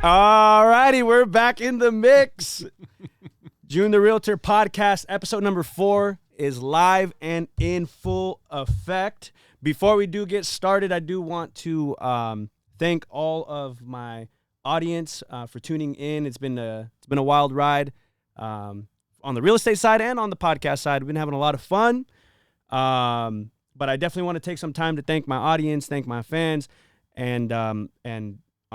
All righty, we're back in the mix. June the Realtor podcast, episode number 4 is live and in full effect. Before we do get started, I do want to thank all of my audience for tuning in. It's been a wild ride on the real estate side and on the podcast side. We've been having a lot of fun, but I definitely want to take some time to thank my audience, thank my fans, and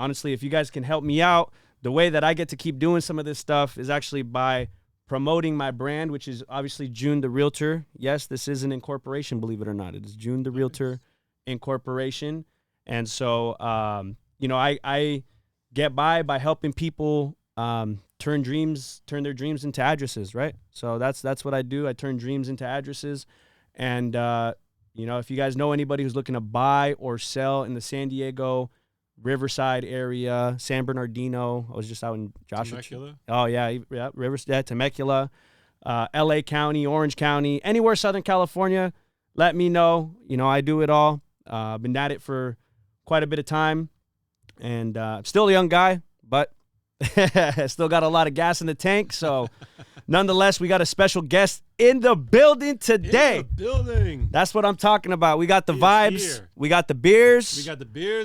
honestly, if you guys can help me out, the way that I get to keep doing some of this stuff is actually by promoting my brand, which is obviously June the Realtor. Yes, this is an incorporation, believe it or not. It is June the Realtor Incorporation. And so, I get by helping people turn their dreams into addresses, right? So that's what I do. I turn dreams into addresses. And, if you guys know anybody who's looking to buy or sell in the San Diego, Riverside area, San Bernardino. I was just out in Joshua. Temecula? Oh, yeah, Riverside, Temecula, LA County, Orange County, anywhere Southern California, let me know. I do it all. I've been at it for quite a bit of time, and I'm still a young guy, but still got a lot of gas in the tank. So nonetheless, we got a special guest in the building today. That's what I'm talking about. We got the vibes. Here. We got the beers.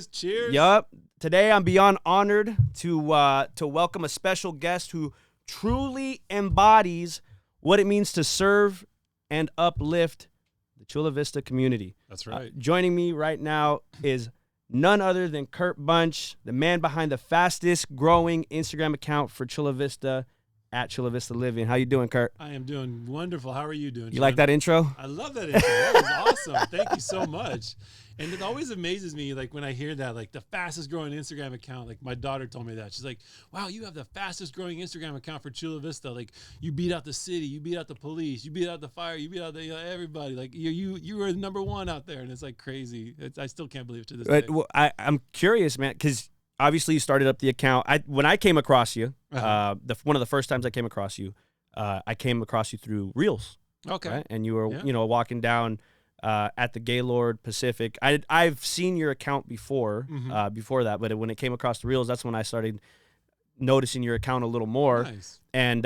Cheers. Yup. Today, I'm beyond honored to welcome a special guest who truly embodies what it means to serve and uplift the Chula Vista community. That's right. Joining me right now is none other than Kurt Bunch, the man behind the fastest growing Instagram account for Chula Vista, at Chula Vista Living. How you doing, Kurt? I am doing wonderful. How are you doing, You like that intro? I love that intro. That was awesome. Thank you so much. And it always amazes me, like, when I hear that, like, the fastest growing Instagram account, like, my daughter told me that. She's like, wow, you have the fastest growing Instagram account for Chula Vista. Like, you beat out the city, you beat out the police, you beat out the fire, you beat out everybody. Like, you were number one out there, and it's, like, crazy. I still can't believe it to this day. Well, I'm curious, man, because obviously you started up the account. When I came across you, one of the first times I came across you through Reels. Okay. Right? And you were, walking down at the Gaylord Pacific. I've seen your account before, before that, but when it came across the Reels, that's when I started noticing your account a little more. Nice. And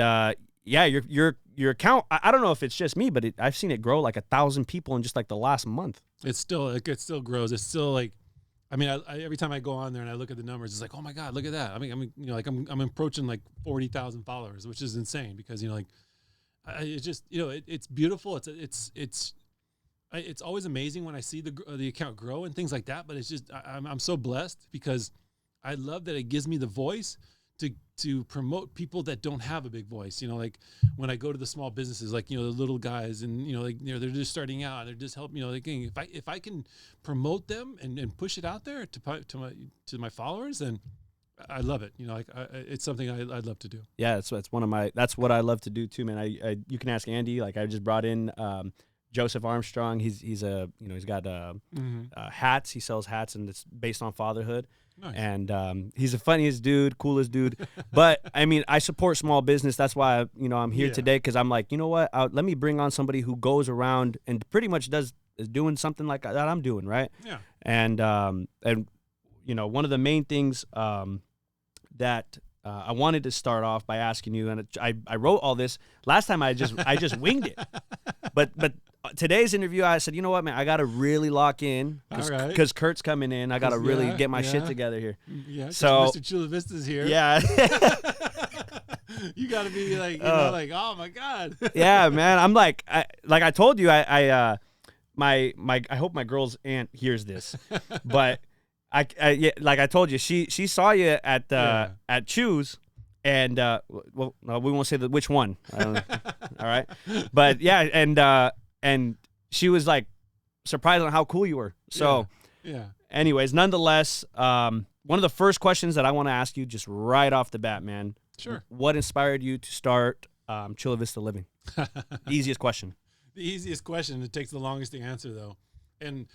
your account, I don't know if it's just me, but I've seen it grow like 1,000 people in just like the last month. It still grows. It's still like, I mean, I every time I go on there and I look at the numbers, it's like, oh my God, look at that. I mean, I'm approaching like 40,000 followers, which is insane because, it's just, it's beautiful. It's always amazing when I see the account grow and things like that. But it's just, I'm so blessed because I love that it gives me the voice to promote people that don't have a big voice. Like when I go to the small businesses, like, the little guys and, they're just starting out. They're just helping, if I can promote them and push it out there to my followers, then I love it. It's something I'd love to do. Yeah. That's what I love to do too, man. You can ask Andy, like I just brought in, Joseph Armstrong. He's he's got hats. He sells hats, and it's based on fatherhood. Nice. And he's the funniest dude, coolest dude. But I mean, I support small business. That's why I'm here today, because I'm like, you know what? Let me bring on somebody who goes around and pretty much is doing something like that I'm doing, right? Yeah. And one of the main things that I wanted to start off by asking you, and I wrote all this last time. I just winged it, but today's interview, I said, you know what, man, I got to really lock in because Kurt's coming in. I got to really get my shit together here. Yeah. So Mr. Chula Vista's here. Yeah. You got to be like, like, oh my God. Yeah, man. I'm like I told you, I hope my girl's aunt hears this, but like I told you, she saw you at Choose. And well, no, we won't say which one. I don't know. All right, but yeah, and she was like surprised on how cool you were. So, yeah. Anyways, nonetheless, one of the first questions that I want to ask you, just right off the bat, man. Sure. What inspired you to start Chula Vista Living? The easiest question. The easiest question. It takes the longest to answer, though, and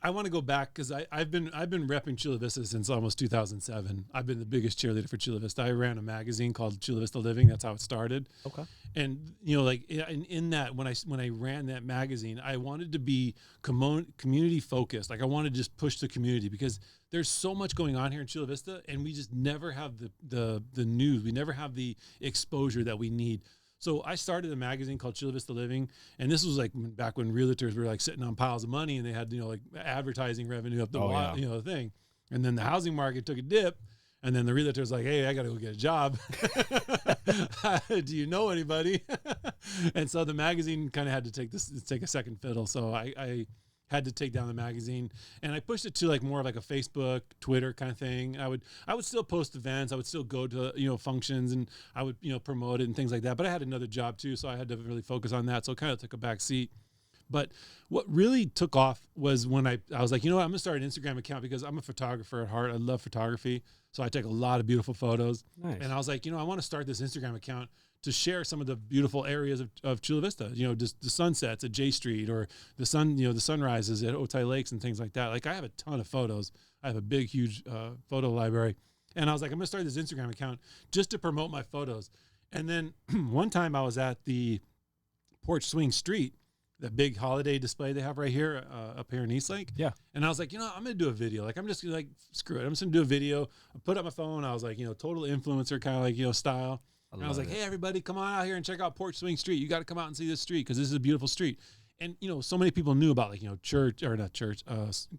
I want to go back because I've been repping Chula Vista since almost 2007. I've been the biggest cheerleader for Chula Vista. I ran a magazine called Chula Vista Living. That's how it started. Okay. And like in that, when I ran that magazine, I wanted to be community focused. Like I wanted to just push the community because there's so much going on here in Chula Vista, and we just never have the news. We never have the exposure that we need. So I started a magazine called Chula Vista Living, and this was like back when realtors were like sitting on piles of money, and they had like advertising revenue up the the thing, and then the housing market took a dip, and then the realtor was like, "Hey, I got to go get a job. Do you know anybody?" And so the magazine kind of had to take a second fiddle. So I had to take down the magazine, and I pushed it to like more of like a Facebook, Twitter kind of thing. I would still post events. I would still go to, functions, and I would, promote it and things like that. But I had another job too, so I had to really focus on that. So it kind of took a back seat. But what really took off was when I was like, I'm going to start an Instagram account because I'm a photographer at heart. I love photography. So I take a lot of beautiful photos. Nice. And I was like, I want to start this Instagram account to share some of the beautiful areas of Chula Vista, just the sunsets at J Street or the sunrises at Otay Lakes and things like that. Like I have a ton of photos. I have a big, huge photo library. And I was like, I'm going to start this Instagram account just to promote my photos. And then one time I was at the Porch Swing Street, the big holiday display they have right here up here in Eastlake. Yeah. And I was like, I'm going to do a video. Like, I'm just going to screw it. I'm just going to do a video. I put up my phone. I was like, total influencer kind of like, style. And I was like, hey, everybody, come on out here and check out Porch Swing Street. You got to come out and see this street because this is a beautiful street. And, so many people knew about like,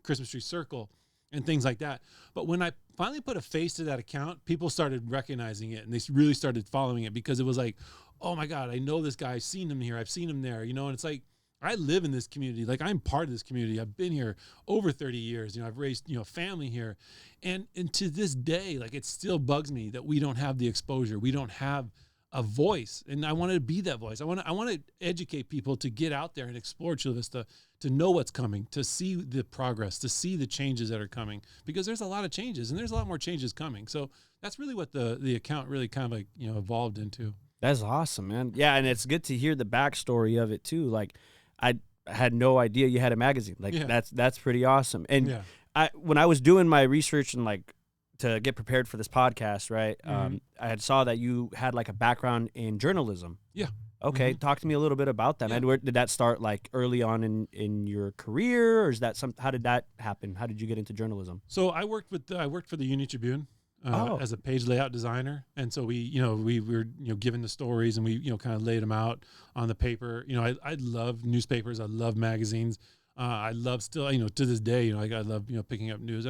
Christmas Tree Circle and things like that. But when I finally put a face to that account, people started recognizing it and they really started following it because it was like, oh my God, I know this guy. I've seen him here. I've seen him there, and it's like, I live in this community. Like I'm part of this community. I've been here over 30 years. I've raised, family here. And to this day, like it still bugs me that we don't have the exposure. We don't have a voice. And I want to be that voice. I want to educate people to get out there and explore Chula Vista, to know what's coming, to see the progress, to see the changes that are coming, because there's a lot of changes and there's a lot more changes coming. So that's really what the account really kind of like, evolved into. That's awesome, man. Yeah. And it's good to hear the backstory of it too. Like, I had no idea you had a magazine. Like that's pretty awesome. And when I was doing my research and like to get prepared for this podcast, right? I had saw that you had like a background in journalism. Yeah. Okay. Talk to me a little bit about that. Yeah. Where did that start like early on in your career, or is that how did that happen? How did you get into journalism? So I worked for the Union Tribune. As a page layout designer. And so we were, given the stories and we, kind of laid them out on the paper. I love newspapers. I love magazines. I love still, to this day, I love, picking up news.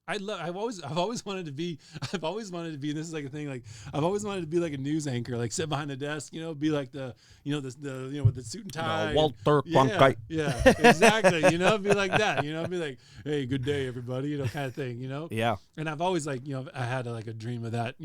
I've always wanted to be, and this is like a thing, like I've always wanted to be like a news anchor, like sit behind the desk, be like the with the suit and tie. Walter Cronkite. Yeah, exactly. Be like that, be like, hey, good day, everybody, kind of thing, Yeah. And I've always like, I had like a dream of that,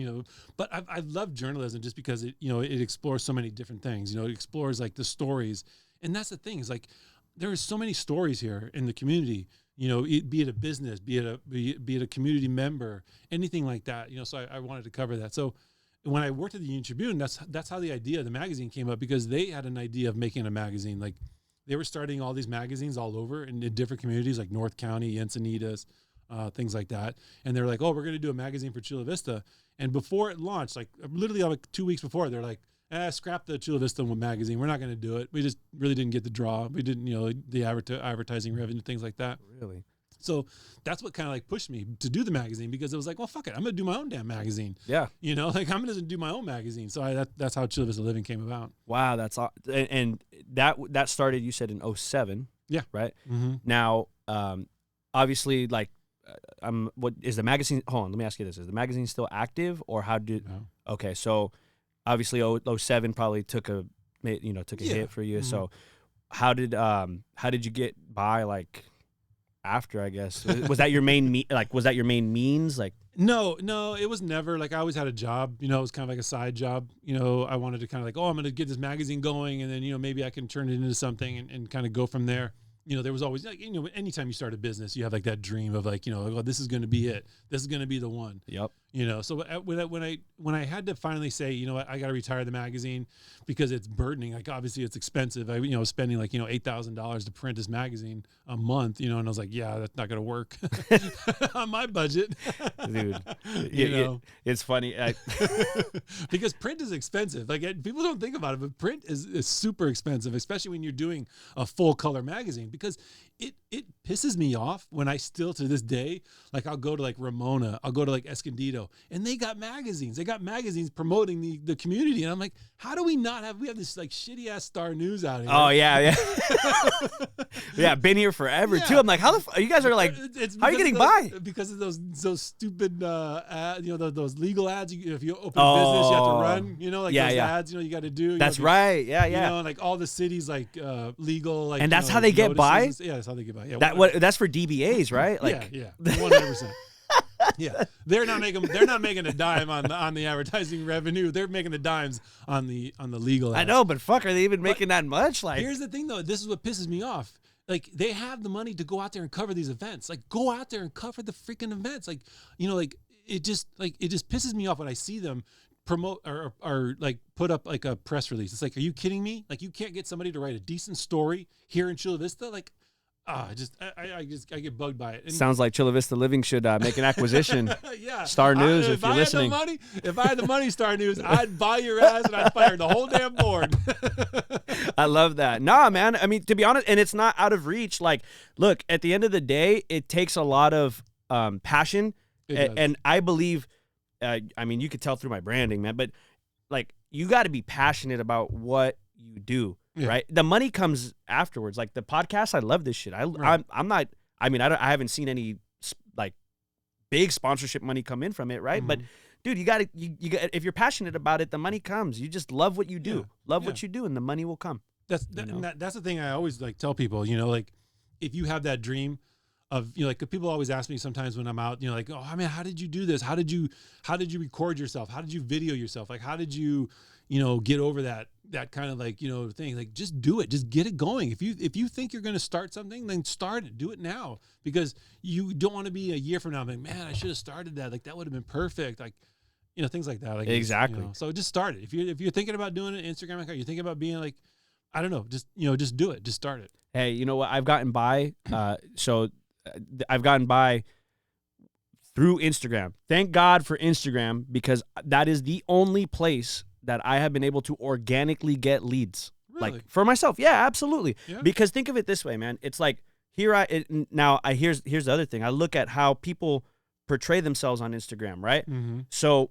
but I love journalism just because it, it explores so many different things, it explores like the stories. And that's the thing is like, there are so many stories here in the community, be it a business, be it a community member, anything like that, so I wanted to cover that. So when I worked at the Union Tribune, that's how the idea of the magazine came up, because they had an idea of making a magazine. Like they were starting all these magazines all over in different communities like North County, Encinitas, things like that. And they're like, oh, we're going to do a magazine for Chula Vista. And before it launched, like literally like 2 weeks before, they're like, scrap the Chula Vista magazine. We're not going to do it. We just really didn't get the draw. We didn't, the advertising revenue, things like that. Really? So that's what kind of like pushed me to do the magazine, because it was like, well, fuck it. I'm going to do my own damn magazine. Yeah. Like I'm going to do my own magazine. So that's how Chula Vista Living came about. Wow. And that started, you said, in 2007. Yeah. Right. Mm-hmm. Now, obviously, like, what is the magazine? Hold on. Let me ask you this. Is the magazine still active, or how did, No. Okay. So obviously 07 probably took a hit for you. Mm-hmm. So how did you get by, like, after, I guess? Was that your main was that your main means? Like, no, it was never like, I always had a job, it was kind of like a side job. I wanted to kind of like, I'm going to get this magazine going, and then, maybe I can turn it into something and kind of go from there. There was always like, anytime you start a business, you have like that dream of like, this is going to be it. This is going to be the one. Yep. You know, so when I had to finally say, you know what, I got to retire the magazine because it's burdening. Like obviously it's expensive. I spending like $8,000 to print this magazine a month. And I was like, yeah, that's not gonna work on my budget, Dude. It's funny because print is expensive. Like people don't think about it, but print is super expensive, especially when you're doing a full color magazine. Because it pisses me off when I still to this day, like I'll go to like Ramona, I'll go to like Escondido, and they got magazines. They got magazines promoting the community. And I'm like, how do we have this like shitty ass Star News out here? Oh yeah. Yeah, been here forever too. I'm like, how you guys are like, how are you getting by? Because of those stupid those legal ads. If you open a business, you have to run, those ads, you got to do. That's right. Yeah. And like all the cities like legal, like, and that's how they get by. Yeah, that's how they get by. Yeah, that's for DBAs, right? Like, yeah, 100%. Yeah, they're not making a dime on the advertising revenue. They're making the dimes on the legal ads. I know, but fuck, are they even making that much? Like, here's the thing though. This is what pisses me off. Like they have the money to go out there and cover these events. Like go out there and cover the freaking events. Like like it just pisses me off when I see them promote or like put up like a press release. It's like, are you kidding me? Like you can't get somebody to write a decent story here in Chula Vista? Like, I get bugged by it. And sounds like Chula Vista Living should make an acquisition. Yeah, Star News, if you're listening. If I had the money, Star News, I'd buy your ass and I'd fire the whole damn board. I love that. Nah, man. I mean, to be honest, and it's not out of reach. Like, look, at the end of the day, it takes a lot of passion, and I believe. I mean, you could tell through my branding, man. But like, you got to be passionate about what you do. Yeah. Right. The money comes afterwards. Like the podcast, I love this shit. I'm not. I mean, I haven't seen any like big sponsorship money come in from it. Right. Mm-hmm. But dude, you got if you're passionate about it, the money comes. You just love what you do. Yeah. Love what you do, and the money will come. That's the thing I always like tell people. Like if you have that dream of like people always ask me sometimes when I'm out. Like, oh man, how did you do this? How did you record yourself? How did you video yourself? Like, how did you get over that kind of like, thing? Like, just do it. Just get it going. If you think you're going to start something, then start it. Do it now, because you don't want to be a year from now like, man, I should have started that. Like, that would have been perfect. Like, things like that. Like, exactly. So just start it. If you're thinking about doing an Instagram account, you're thinking about being like, I don't know, just do it. Just start it. Hey, you know what? I've gotten by. I've gotten by through Instagram. Thank God for Instagram, because that is the only place that I have been able to organically get leads. Really? Like for myself. Yeah, absolutely. Yeah. Because think of it this way, man. It's like here's the other thing. I look at how people portray themselves on Instagram, right? Mm-hmm. So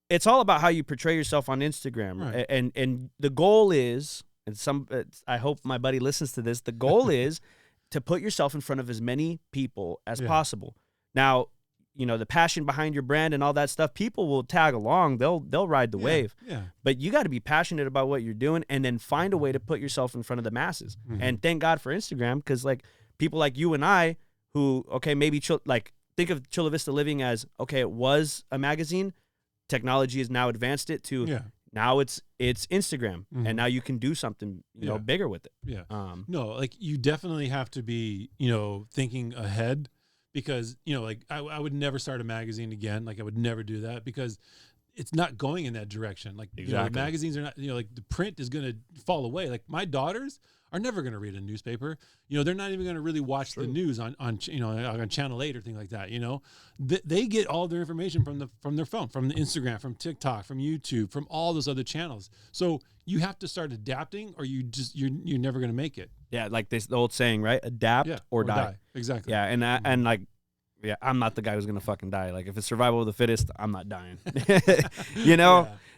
it's all about how you portray yourself on Instagram. Right. And the goal is, I hope my buddy listens to this, the goal is to put yourself in front of as many people as possible. Now, the passion behind your brand and all that stuff, people will tag along. They'll ride the wave. Yeah. But you got to be passionate about what you're doing, and then find a way to put yourself in front of the masses. Mm-hmm. And thank God for Instagram, because like people like you and I, who maybe think of Chula Vista Living as it was a magazine. Technology has now advanced it to now it's Instagram, mm-hmm. and now you can do something bigger with it. Yeah. No, like you definitely have to be thinking ahead. Because, like I would never start a magazine again. Like I would never do that, because it's not going in that direction. Like, magazines are not, like the print is going to fall away. Like my daughters are never going to read a newspaper. They're not even going to really watch the news on Channel 8 or things like that. They get all their information from their phone, from the Instagram, from TikTok, from YouTube, from all those other channels. So you have to start adapting, or you're never going to make it. Yeah. Like the old saying, right? Adapt or die. Exactly. Yeah. And I'm not the guy who's going to fucking die. Like if it's survival of the fittest, I'm not dying.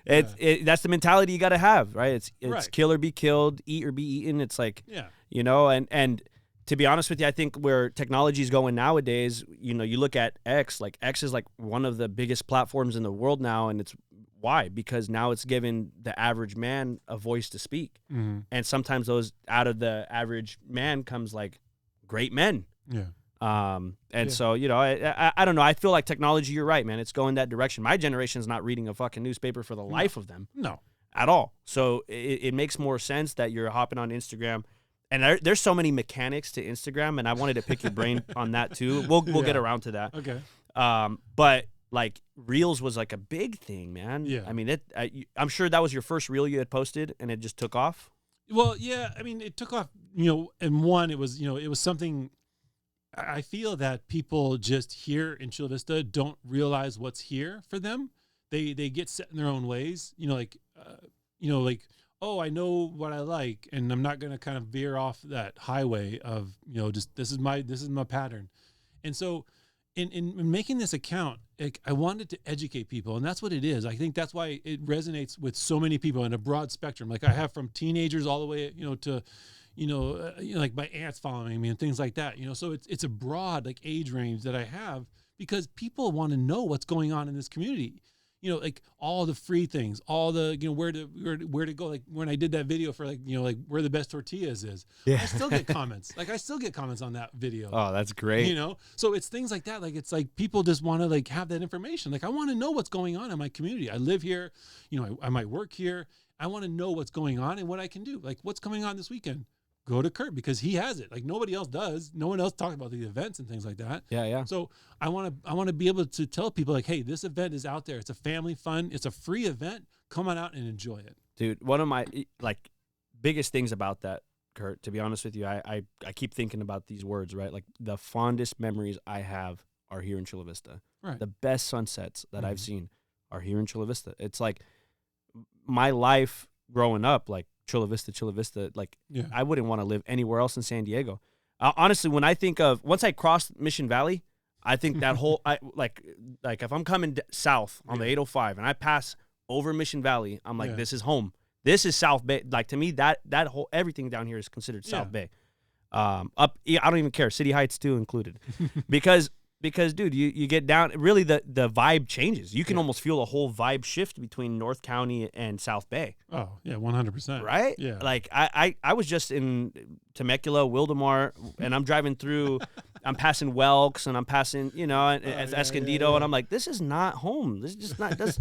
That's the mentality you got to have, right? It's right. Kill or be killed, eat or be eaten. It's like, and to be honest with you, I think where technology is going nowadays, you look at X, like X is like one of the biggest platforms in the world now. And it's why? Because now it's given the average man a voice to speak. Mm-hmm. And sometimes those out of the average man comes like great men. Yeah. So, I don't know. I feel like technology, you're right, man. It's going that direction. My generation's not reading a fucking newspaper for the life of them. No. At all. So it makes more sense that you're hopping on Instagram. And there's so many mechanics to Instagram, and I wanted to pick your brain on that too. We'll get around to that. Okay. But like Reels was like a big thing, man. Yeah. I mean, I'm sure that was your first reel you had posted, and it just took off. Well, yeah, I mean, it took off, and one, it was, it was something. I feel that people just here in Chula Vista don't realize what's here for them. They get set in their own ways, like, oh, I know what I like, and I'm not going to kind of veer off that highway of, just this is my pattern. And so in making this account, like, I wanted to educate people, and that's what it is. I think that's why it resonates with so many people in a broad spectrum. Like I have from teenagers all the way, to, like my aunts following me and things like that, so it's a broad like age range that I have, because people want to know what's going on in this community. Like all the free things, all the, where to go. Like when I did that video for like, like where the best tortillas is, Yeah. I still get comments. Like I still get comments on that video. Oh, that's great. So it's things like that. Like, it's like people just want to like have that information. Like I want to know what's going on in my community. I live here, I might work here. I want to know what's going on and what I can do. Like what's coming on this weekend. Go to Kurt because he has it. Like nobody else does. No one else talks about the events and things like that. Yeah. So I want to be able to tell people like, hey, this event is out there. It's a family fun. It's a free event. Come on out and enjoy it. Dude, one of my like biggest things about that, Kurt, to be honest with you, I keep thinking about these words, right? Like the fondest memories I have are here in Chula Vista. Right. The best sunsets that I've seen are here in Chula Vista. It's like my life growing up, like Chula Vista, like I wouldn't want to live anywhere else in San Diego. Honestly, when I think of, once I cross Mission Valley, I think that whole, like if I'm coming south on the 805 and I pass over Mission Valley, I'm like, this is home. This is South Bay. Like to me, that whole, everything down here is considered South Bay. I don't even care. City Heights too included. Because dude, you get down, really the vibe changes. You can almost feel a whole vibe shift between North County and South Bay. Oh, yeah, 100%. Right? Yeah. Like I was just in Temecula, Wildemar, and I'm driving through, I'm passing Welks and I'm passing, Escondido, and I'm like, this is not home. This is just not, it's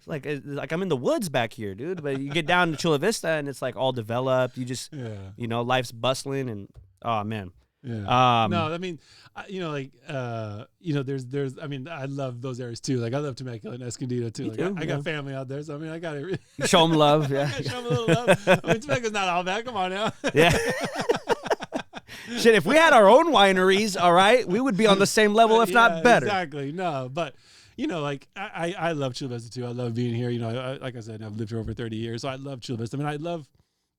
like I'm in the woods back here, dude. But you get down to Chula Vista and it's like all developed. You just, life's bustling and, oh man. Yeah. No, I mean, there's, I mean, I love those areas too. Like I love Temecula and Escondido too. Like I got family out there, so I mean, I got to show them love. Yeah, show them a little love. I mean, Temecula's not all bad. Come on now. Yeah. Shit, if we had our own wineries, all right, we would be on the same level, if not better. Exactly. No, but like I love Chula Vista too. I love being here. Like I said, I've lived here over 30 years, so I love Chula Vista. I mean, I love,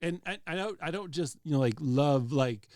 and I don't just love like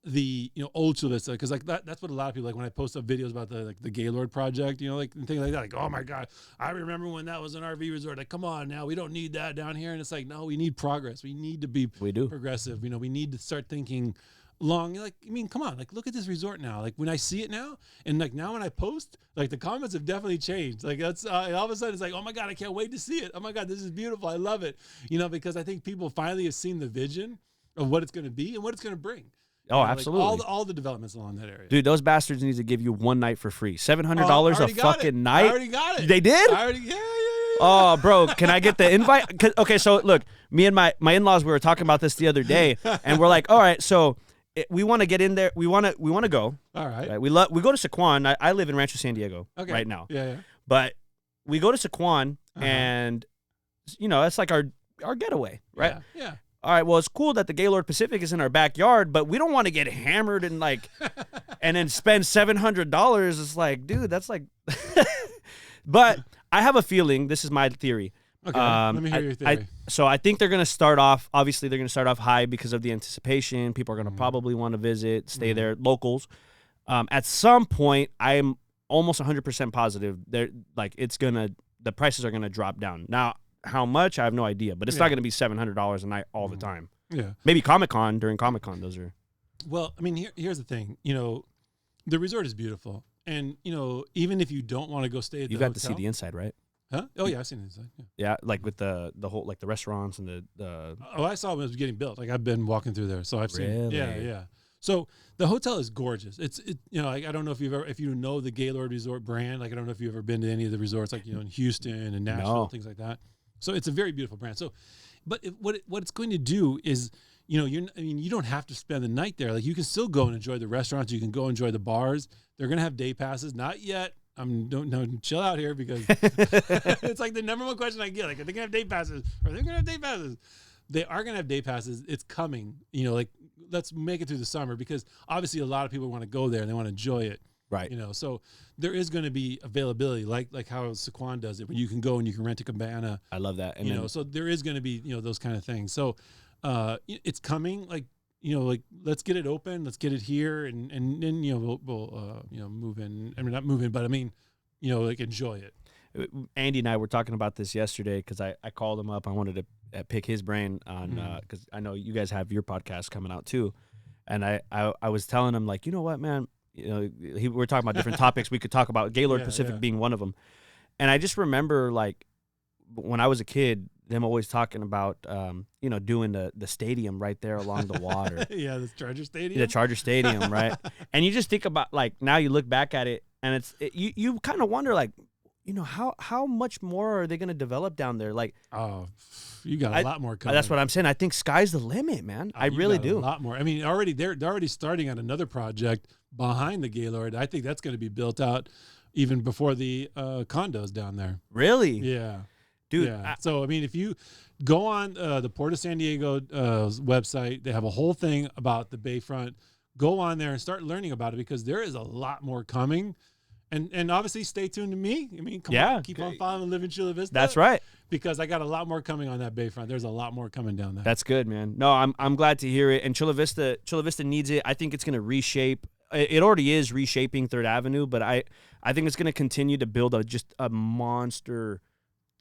the old Chula Vista, because like that's what a lot of people like when I post up videos about the Gaylord project, like and things like that, like, oh my god, I remember when that was an RV resort. Like, come on now, we don't need that down here. And it's like, no, we need progress. We need to be progressive. We need to start thinking long. Like, I mean, come on, like look at this resort now. Like when I see it now, and like now when I post, like the comments have definitely changed. Like that's all of a sudden it's like, oh my god, I can't wait to see it. Oh my god, this is beautiful. I love it. Because I think people finally have seen the vision of what it's going to be and what it's going to bring. Oh, absolutely. Like all the developments along that area. Dude, those bastards need to give you one night for free. $700 a fucking night. I already got it. They did? Yeah. Oh, bro, can I get the invite? Okay, so look, me and my in-laws, we were talking about this the other day, and we're like, all right, so we want to get in there. We want to go. All right. We go to Saquon. I live in Rancho San Diego right now. Yeah. But we go to Saquon, and it's like our getaway, right? Yeah. All right, well, it's cool that the Gaylord Pacific is in our backyard, but we don't want to get hammered and and then spend $700. It's like, dude, that's like, but I have a feeling, this is my theory. Okay, let me hear your theory. So I think they're going to start off high because of the anticipation. People are going to probably want to visit, stay there, locals. At some point, I'm almost 100% positive the prices are going to drop down. Now, how much? I have no idea, but it's not going to be $700 a night all the time. Yeah. Maybe Comic-Con, during Comic-Con, those are. Well, I mean, here's the thing. The resort is beautiful. And, even if you don't want to go stay at the hotel. You got to see the inside, right? Huh? Oh, yeah, I've seen the inside. Yeah, like with the whole, like the restaurants and the. Oh, I saw when it was getting built. Like, I've been walking through there, so I've seen. Really? Yeah. So the hotel is gorgeous. Like, I don't know if you know the Gaylord Resort brand. Like, I don't know if you've ever been to any of the resorts, like, in Houston and Nashville, things like that. So it's a very beautiful brand. So, but what it's going to do is, you don't have to spend the night there. Like, you can still go and enjoy the restaurants. You can go enjoy the bars. They're going to have day passes. Not yet. don't chill out here because it's like the number one question I get. Like, are they gonna have day passes? Are they gonna have day passes? They are gonna have day passes. It's coming. You know, like let's make it through the summer because obviously a lot of people want to go there and they want to enjoy it. Right. You know, so there is going to be availability, like how Saquon does it, when you can go and you can rent a cabana. I love that. And you know, so there is going to be, those kind of things. So it's coming. Like, let's get it open, let's get it here, and then we'll move in. I mean, not move in, but I mean, like enjoy it. Andy and I were talking about this yesterday because I called him up. I wanted to pick his brain on because I know you guys have your podcast coming out too, and I was telling him, like, you know what, man. We're talking about different topics we could talk about, Gaylord Pacific being one of them. And I just remember, like, when I was a kid, them always talking about, doing the stadium right there along the water. Yeah, the Charger Stadium. The Charger Stadium, right? And you just think about, like, now you look back at it, and you kind of wonder, like, how much more are they going to develop down there? Like, oh, you got a lot more coming. That's what I'm saying. I think sky's the limit, man. I really do. A lot more. I mean, they're already starting on another project behind the Gaylord. I think that's going to be built out even before the condos down there. Really? Yeah, dude. Yeah. So I mean, if you go on the Port of San Diego website, they have a whole thing about the Bayfront. Go on there and start learning about it because there is a lot more coming. And obviously stay tuned to me. I mean, come on, keep on following Live in Chula Vista. That's right. Because I got a lot more coming on that Bayfront. There's a lot more coming down there. That's good, man. No, I'm glad to hear it. And Chula Vista needs it. I think it's going to reshape. It already is reshaping 3rd Avenue, but I think it's going to continue to build just a monster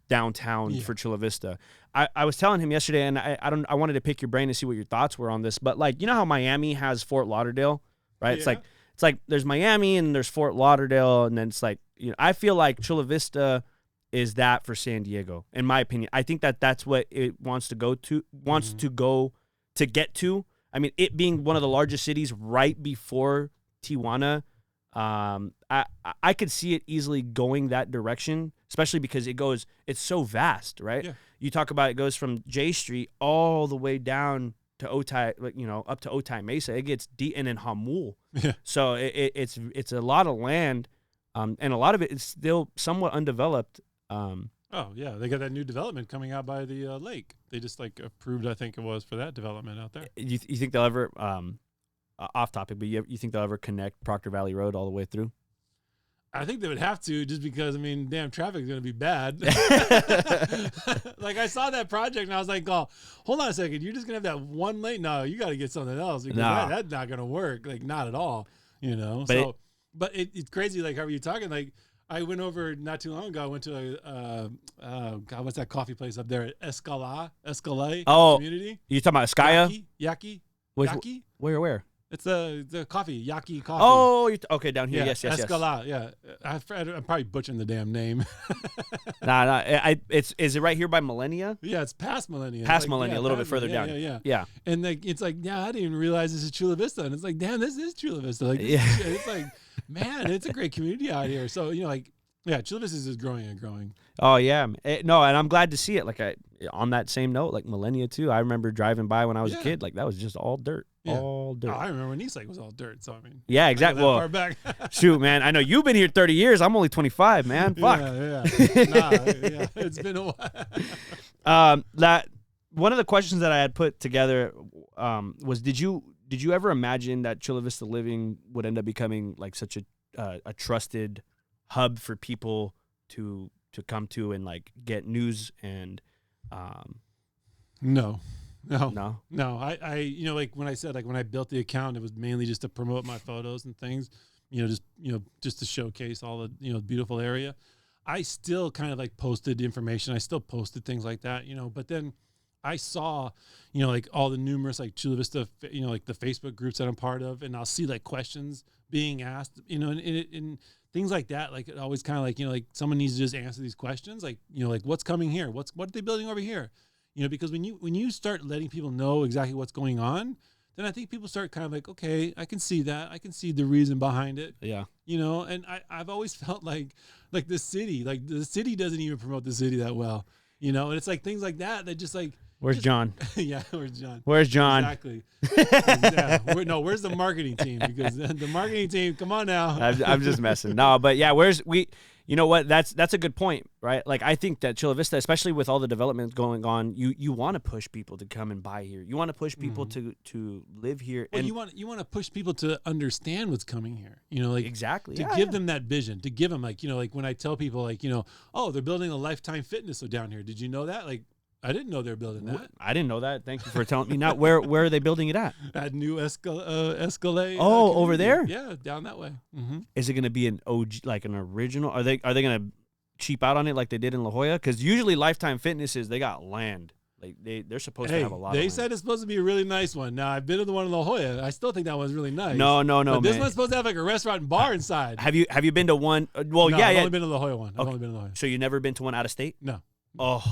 downtown for Chula Vista. I was telling him yesterday, and I wanted to pick your brain to see what your thoughts were on this. But, like, you know how Miami has Fort Lauderdale, right? Yeah. It's like there's Miami and there's Fort Lauderdale, and then it's like, I feel like Chula Vista is that for San Diego, in my opinion. I think that's what it wants to get to. I mean, it being one of the largest cities right before Tijuana, I could see it easily going that direction, especially because it's so vast, right? Yeah. You talk about it goes from J Street all the way down to Otay, up to Otay Mesa. It gets deep, and then Hamul. Yeah. So it's a lot of land, and a lot of it is still somewhat undeveloped. They got that new development coming out by the lake. They just approved, I think it was, for that development out there. You think they'll ever off topic, but you think they'll ever connect Proctor Valley Road all the way through? I think they would have to, just because, I mean, damn, traffic is going to be bad. Like, I saw that project, and I was like, oh, hold on a second. You're just going to have that one lane? No, you got to get something else, because that's not going to work. Like, not at all, But it's crazy, like, how are you talking? Like, I went over not too long ago. I went to what's that coffee place up there? Escalade community. You talking about Escaya? Yaki? Where? It's the coffee, Yaki coffee. Oh, okay, down here. Yeah, yes. Escalade, yeah. I'm probably butchering the damn name. Nah. Is it right here by Millennia? Yeah, it's past Millennia. Past Millennia, a little bit further down. Yeah. And it's like, yeah, I didn't even realize this is Chula Vista. And it's like, damn, this is Chula Vista. Like, it's like, man, it's a great community out here. So, Chula Vista is growing and growing. Oh, yeah. No, and I'm glad to see it. Like, on that same note, like Millennia, too. I remember driving by when I was a kid. Like, that was just all dirt. Yeah. All dirt. Oh, I remember when Eastlake was all dirt. So, I mean. Yeah, exactly. Well, far back. Shoot, man. I know you've been here 30 years. I'm only 25, man. Fuck. Yeah. It's been a while. That one of the questions that I had put together was, did you ever imagine that Chula Vista Living would end up becoming like such a trusted hub for people to come to and like get news and No. I like when I said, like when I built the account, it was mainly just to promote my photos and things, just to showcase all the, beautiful area. I still kind of like posted information. I still posted things like that, but then I saw, like all the numerous like Chula Vista, like the Facebook groups that I'm part of, and I'll see like questions being asked, and things like that. Like it always kind of like, like someone needs to just answer these questions. Like, like what's coming here? What are they building over here? Because when you start letting people know exactly what's going on, then I think people start kind of like, okay, I can see that. I can see the reason behind it. Yeah. And I've always felt like the city doesn't even promote the city that well, and it's like things like that just like, Where's John? Yeah, where's John? Where's John? Exactly. Yeah. Where's the marketing team? Because the marketing team, come on now. I'm just messing. No, but yeah, you know what? That's a good point, right? Like I think that Chula Vista, especially with all the development going on, you want to push people to come and buy here. You want to push people to live here. Well, and you want to push people to understand what's coming here. You know, like exactly to give them that vision, to give them like, you know, like when I tell people like, you know, oh, they're building a Lifetime Fitness down here. Did you know that? Like, I didn't know they were building that. I didn't know that. Thank you for telling me. Now, where are they building it at? At New Escalade. Oh, over there? Yeah, down that way. Mm-hmm. Is it going to be an OG, like an original? Are they going to cheap out on it like they did in La Jolla? Because usually Lifetime Fitnesses, they got land. Like they're supposed to have a lot. They of land. said it's supposed to be a really nice one. Now I've been to the one in La Jolla. I still think that one's really nice. No, but this man. one's supposed to have like a restaurant and bar inside. Have you been to one? Well, no, yeah, I've yeah. only been to the La Jolla one. I've only been to La Jolla. So you never been to one out of state? No. Oh,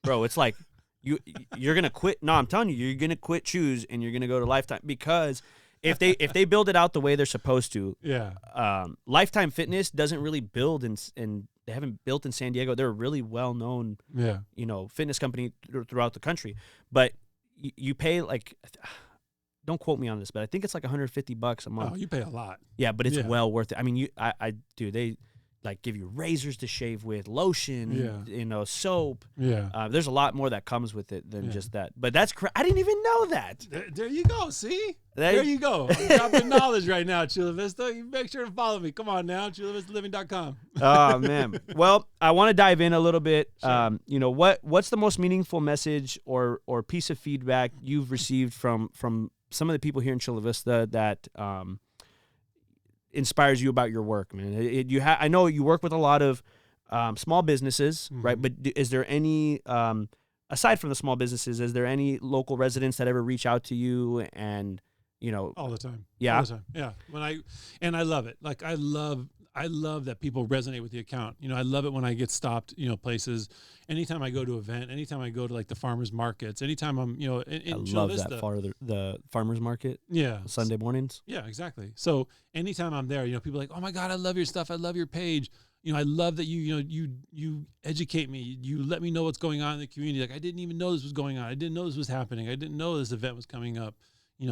bro, it's like you're gonna quit. No, I'm telling you, you're gonna quit Choose and you're gonna go to Lifetime because if they build it out the way they're supposed to, yeah. Lifetime Fitness doesn't really build in they haven't built in San Diego. They're a really well known, fitness company throughout the country. But you pay like, don't quote me on this, but I think it's like $150 a month. Oh, you pay a lot. Yeah, but it's well worth it. I mean, they like give you razors to shave with, lotion, soap. Yeah. There's a lot more that comes with it than just that. But that's I didn't even know that. There you go. See? There you go. I'm dropping knowledge right now, Chula Vista. You make sure to follow me. Come on now, chulavistaliving.com. Oh, man. Well, I want to dive in a little bit. Sure. What's the most meaningful message or piece of feedback you've received from some of the people here in Chula Vista that inspires you about your work, man? I know you work with a lot of small businesses, right? But is there any aside from the small businesses, is there any local residents that ever reach out to you and all the time? Yeah. All the time. Yeah. I love it. Like I love that people resonate with the account. I love it when I get stopped, places. Anytime I go to an event, anytime I go to like the farmers markets, anytime I'm, in I Chula love Vista, that the farmers market. Yeah. Sunday mornings. Yeah, exactly. So anytime I'm there, people are like, oh my God, I love your stuff. I love your page. I love that you educate me. You let me know what's going on in the community. Like I didn't even know this was going on. I didn't know this was happening. I didn't know this event was coming up.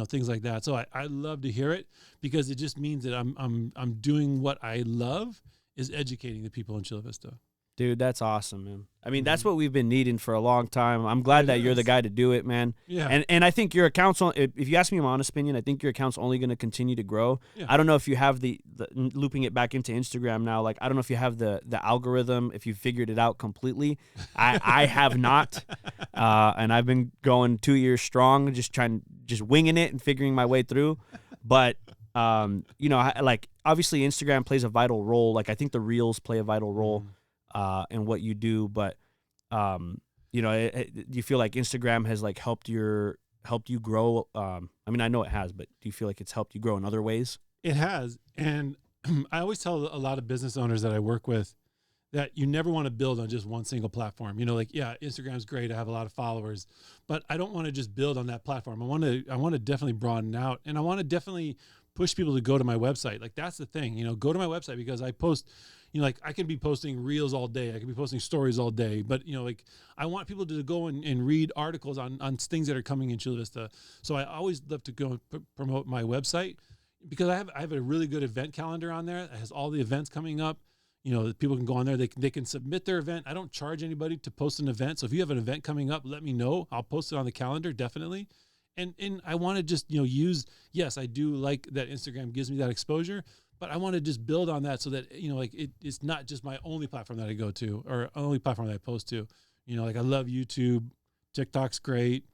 Things like that. So I love to hear it because it just means that I'm doing what I love, is educating the people in Chula Vista. Dude, that's awesome, man. I mean, that's what we've been needing for a long time. I'm glad that you're the guy to do it, man. Yeah. And I think your account's, if you ask me my honest opinion, I think your account's only going to continue to grow. Yeah. I don't know if you have the looping it back into Instagram now. Like, I don't know if you have the algorithm, if you figured it out completely. I have not. And I've been going 2 years strong, just winging it and figuring my way through. But, like obviously Instagram plays a vital role. Like I think the reels play a vital role. And what you do, but do you feel like Instagram has like helped you grow? I mean, I know it has, but do you feel like it's helped you grow in other ways? It has, and I always tell a lot of business owners that I work with that you never want to build on just one single platform. Instagram's great. I have a lot of followers, but I don't want to just build on that platform. I want to definitely broaden out, and I want to definitely push people to go to my website. Like that's the thing, go to my website because I post. I can be posting reels all day. I can be posting stories all day. But, I want people to go and read articles on things that are coming in Chula Vista. So I always love to go and promote my website because I have a really good event calendar on there. It has all the events coming up. People can go on there. They can submit their event. I don't charge anybody to post an event. So if you have an event coming up, let me know. I'll post it on the calendar, definitely. And I want to just, use, yes, I do like that Instagram gives me that exposure, but I want to just build on that so that, it's not just my only platform that I go to or only platform that I post to. I love YouTube, TikTok's great,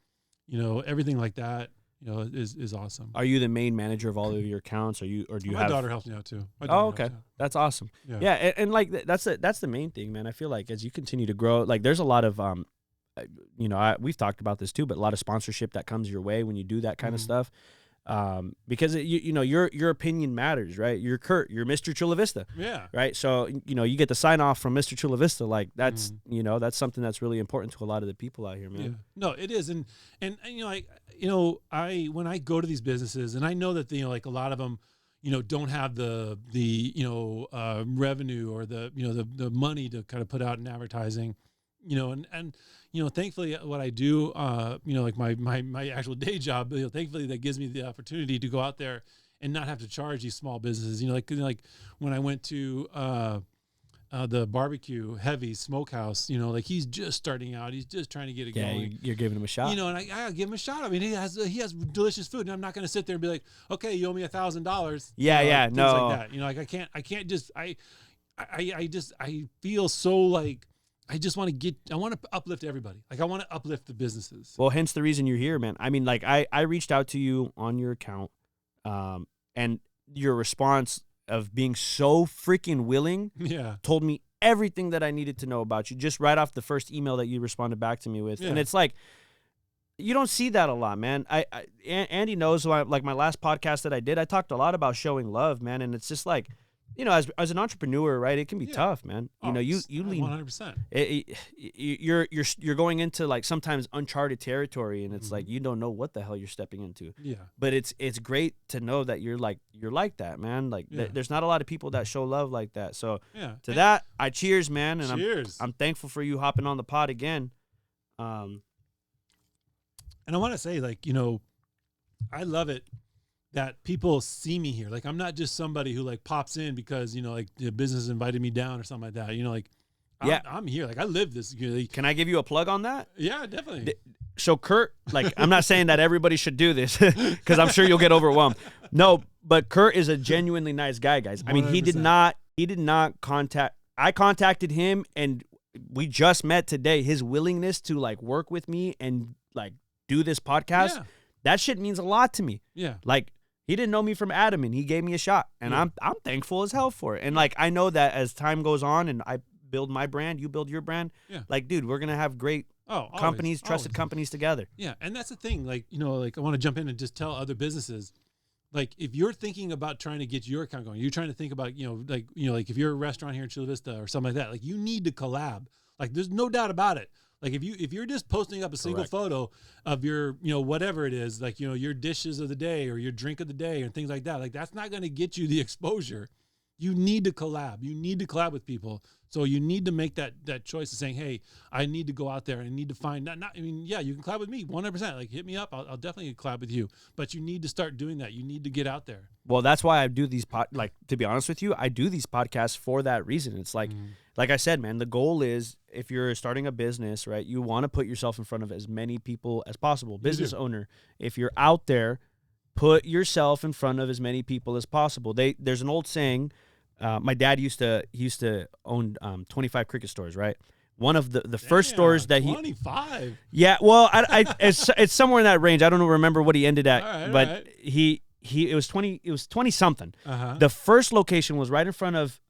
everything like that, is awesome. Are you the main manager of all of your accounts? Do you have? My daughter helps me out too. Oh, okay. That's awesome. Yeah. And like, that's the main thing, man. I feel like as you continue to grow, like there's a lot of, we've talked about this too, but a lot of sponsorship that comes your way when you do that kind of stuff. Because your opinion matters, right? You're Kurt, you're Mr. Chula Vista. Yeah. Right. So, you get the sign off from Mr. Chula Vista. Like that's, that's something that's really important to a lot of the people out here, man. Yeah. No, it is. And when I go to these businesses and I know that, like a lot of them, don't have the revenue or the money to kind of put out in advertising, and thankfully what I do, like my actual day job, thankfully that gives me the opportunity to go out there and not have to charge these small businesses. Like when I went to the barbecue heavy smokehouse, like he's just starting out, he's just trying to get it going. You're giving him a shot. And I give him a shot. I mean, he has delicious food, and I'm not going to sit there and be like, okay, you owe me $1,000. Yeah, no, like that. Like I can't just I feel so like I want to uplift everybody. Like I want to uplift the businesses. Well, hence the reason you're here, man. I mean, like I reached out to you on your account, and your response of being so freaking willing told me everything that I needed to know about you just right off the first email that you responded back to me with. And it's like, you don't see that a lot, man. Andy knows, like my last podcast that I did, I talked a lot about showing love, man. And it's just like, as an entrepreneur, right, it can be tough, man. You lean 100%. You're going into like sometimes uncharted territory, and it's like you don't know what the hell you're stepping into. Yeah. But it's great to know that you're like that, man. Like there's not a lot of people that show love like that. So to that, I cheers, man, and cheers. I'm thankful for you hopping on the pod again. And I want to say, like, I love it that people see me here. Like, I'm not just somebody who like pops in because, like the business invited me down or something like that. I'm here. Like I live this. Can I give you a plug on that? Yeah, definitely. So Kurt, like, I'm not saying that everybody should do this because I'm sure you'll get overwhelmed. No, but Kurt is a genuinely nice guy, guys. I mean, 100%. he did not I contacted him, and we just met today. His willingness to like work with me and like do this podcast, that shit means a lot to me. Yeah. Like, he didn't know me from Adam, and he gave me a shot, and I'm thankful as hell for it. And like, I know that as time goes on and I build my brand, you build your brand, like, dude, we're gonna have great companies, trusted companies together. Yeah, and that's the thing. Like, like I want to jump in and just tell other businesses, like, if you're thinking about trying to get your account going, you're trying to think about, like if you're a restaurant here in Chula Vista or something like that, like you need to collab. Like, there's no doubt about it. Like if you're just posting up a single photo of your, whatever it is, like, your dishes of the day or your drink of the day and things like that, like that's not going to get you the exposure. You need to collab. You need to collab with people. So you need to make that choice of saying, hey, I need to go out there and I need to find you can collab with me 100%. Like, hit me up. I'll definitely collab with you, but you need to start doing that. You need to get out there. Well, that's why I do these to be honest with you, I do these podcasts for that reason. It's like, like I said, man, the goal is, if you're starting a business, right, you want to put yourself in front of as many people as possible. Business owner, if you're out there, put yourself in front of as many people as possible. There's an old saying. My dad used to own 25 cricket stores, right? One of the first stores that 25. Yeah, well, it's somewhere in that range. I don't remember what he ended at, but it was 20 something. The first location was right in front of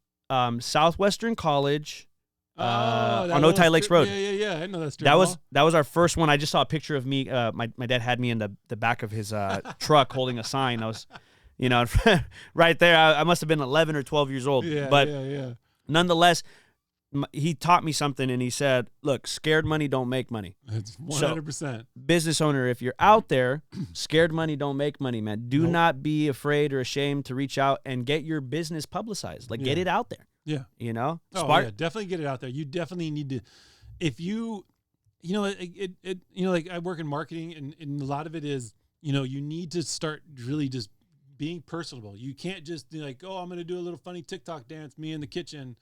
Southwestern College on Otay Lakes Road. Yeah. I know that. That was our first one. I just saw a picture of me. My dad had me in the back of his truck holding a sign. I was, right there. I must have been 11 or 12 years old. But nonetheless, he taught me something, and he said, look, scared money don't make money. It's 100%. So, business owner, if you're out there, scared money don't make money, man. Do not be afraid or ashamed to reach out and get your business publicized. Like, get it out there. Yeah. Definitely get it out there. You definitely need to, if you, like I work in marketing, and a lot of it is, you need to start really just being personable. You can't just be like, oh, I'm going to do a little funny TikTok dance, me in the kitchen.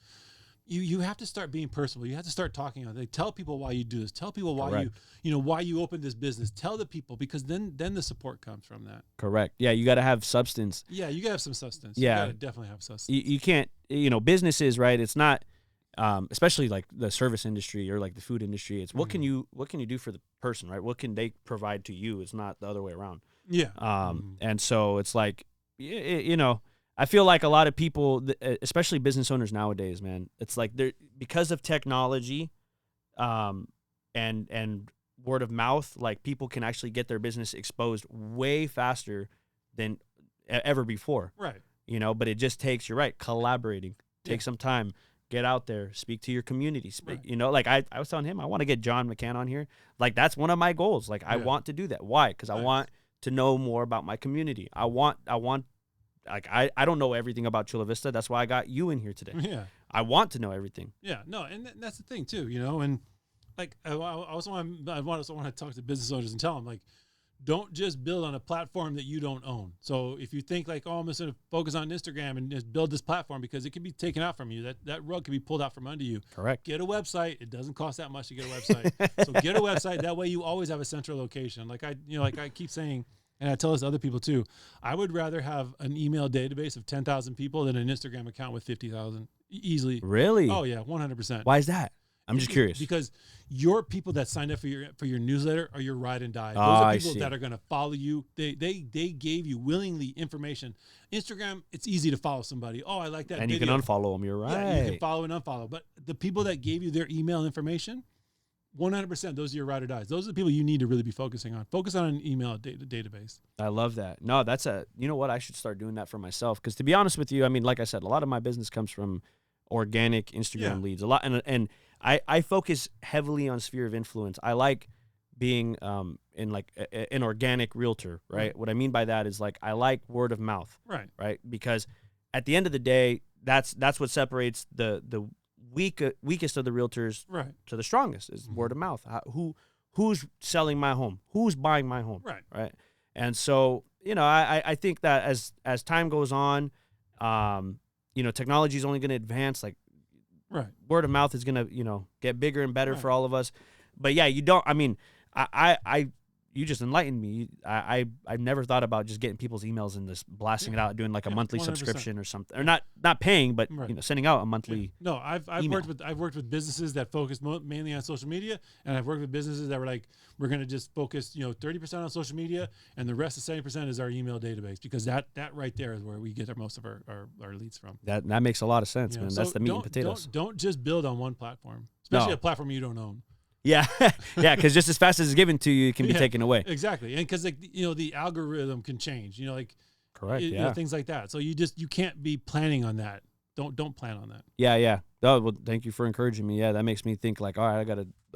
You have to start being personable. You have to start talking. Like, tell people why you do this. Tell people why why you opened this business. Tell the people, because then the support comes from that. Correct. Yeah, you got to have substance. Yeah, you got to have some substance. Yeah, you got to definitely have substance. You can't, businesses, right? It's not, especially like the service industry or like the food industry. It's what can you do for the person, right? What can they provide to you? It's not the other way around. Yeah. And so it's like, I feel like a lot of people, especially business owners nowadays, man, it's like they're, because of technology, and word of mouth, like people can actually get their business exposed way faster than ever before. Right. But it just takes, you're right, collaborating. Take some time, get out there, speak to your community. Like I was telling him, I want to get John McCann on here. Like, that's one of my goals. Like, I want to do that. Why? Because I want to know more about my community. I want. Like, I don't know everything about Chula Vista. That's why I got you in here today. Yeah. I want to know everything. Yeah. No, and that's the thing too, and like I also want to talk to business owners and tell them, like, don't just build on a platform that you don't own. So if you think like, oh, I'm just going to focus on Instagram and just build this platform because it can be taken out from you, that rug can be pulled out from under you. Correct. Get a website. It doesn't cost that much to get a website. So get a website. That way you always have a central location. Like I keep saying, and I tell this to other people too, I would rather have an email database of 10,000 people than an Instagram account with 50,000 easily. Really? Oh yeah, 100%. Why is that? I'm just curious. Because your people that signed up for your newsletter are your ride and die. Those Oh, are I people see. that are going to follow you. They gave you willingly information. Instagram, it's easy to follow somebody. Oh, I like that And you video. can unfollow them. You're right. Yeah, you can follow and unfollow. But the people that gave you their email information, 100%, those are your ride or dies. Those are the people you need to really be focusing on. Focus on an email database. I love that. No, you know what? I should start doing that for myself. Because to be honest with you, I mean, like I said, a lot of my business comes from organic Instagram leads. A lot, and I focus heavily on sphere of influence. I like being in like an organic realtor, right? What I mean by that is like I like word of mouth, right? Because at the end of the day, that's what separates the weakest of the realtors to the strongest is word of mouth. Who's selling my home? Who's buying my home? Right. And so I think that as time goes on, technology is only going to advance. Like word of mouth is going to get bigger and better for all of us. But yeah, you don't. I mean, you just enlightened me. I've never thought about just getting people's emails and just blasting it out, doing like a monthly 100%. Subscription or something, or not paying, but sending out a monthly. No, I've worked with businesses that focus mainly on social media, and I've worked with businesses that were like, we're going to just focus 30% on social media, and the rest of 70% is our email database, because that right there is where we get most of our leads from. That makes a lot of sense, man. So that's the meat and potatoes. Don't just build on one platform, especially a platform you don't own. Yeah, because just as fast as it's given to you, it can be taken away. Exactly, and because the algorithm can change. Correct. Things like that. So you can't be planning on that. Don't plan on that. Yeah. Oh, well, thank you for encouraging me. Yeah, that makes me think like, all right, I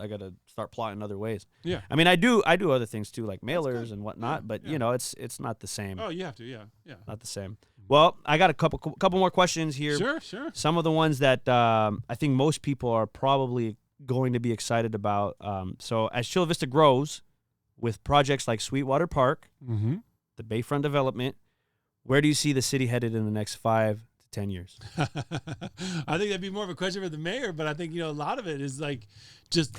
gotta start plotting other ways. Yeah. I mean, I do other things too, like mailers and whatnot. But it's not the same. Oh, you have to. Yeah. Not the same. Well, I got a couple more questions here. Sure. Some of the ones that I think most people are probably going to be excited about. So as Chula Vista grows with projects like Sweetwater Park, the Bayfront development, where do you see the city headed in the next 5 to 10 years? I think that'd be more of a question for the mayor, but I think a lot of it is like just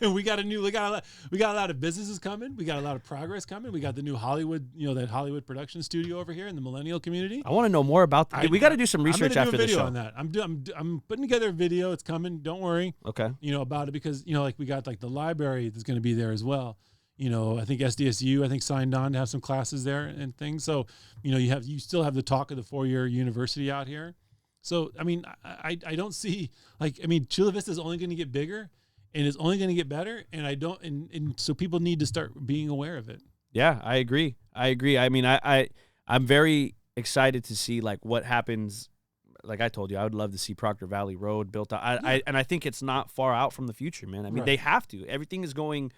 we got a lot of businesses coming, we got a lot of progress coming, we got the new Hollywood, that Hollywood production studio over here in the millennial community. I want to know more about that. We got to do some research after the show on that. I'm putting together a video. It's coming. Don't worry. Okay. About it, because like we got like the library that's going to be there as well. I think SDSU signed on to have some classes there and things. So, you still have the talk of the 4-year university out here. So, I mean, I don't see Chula Vista is only going to get bigger and it's only going to get better. And and so people need to start being aware of it. Yeah, I agree. I mean, I'm very excited to see like what happens. Like I told you, I would love to see Proctor Valley Road built out. And I think it's not far out from the future, man. I mean, they have to. Everything is going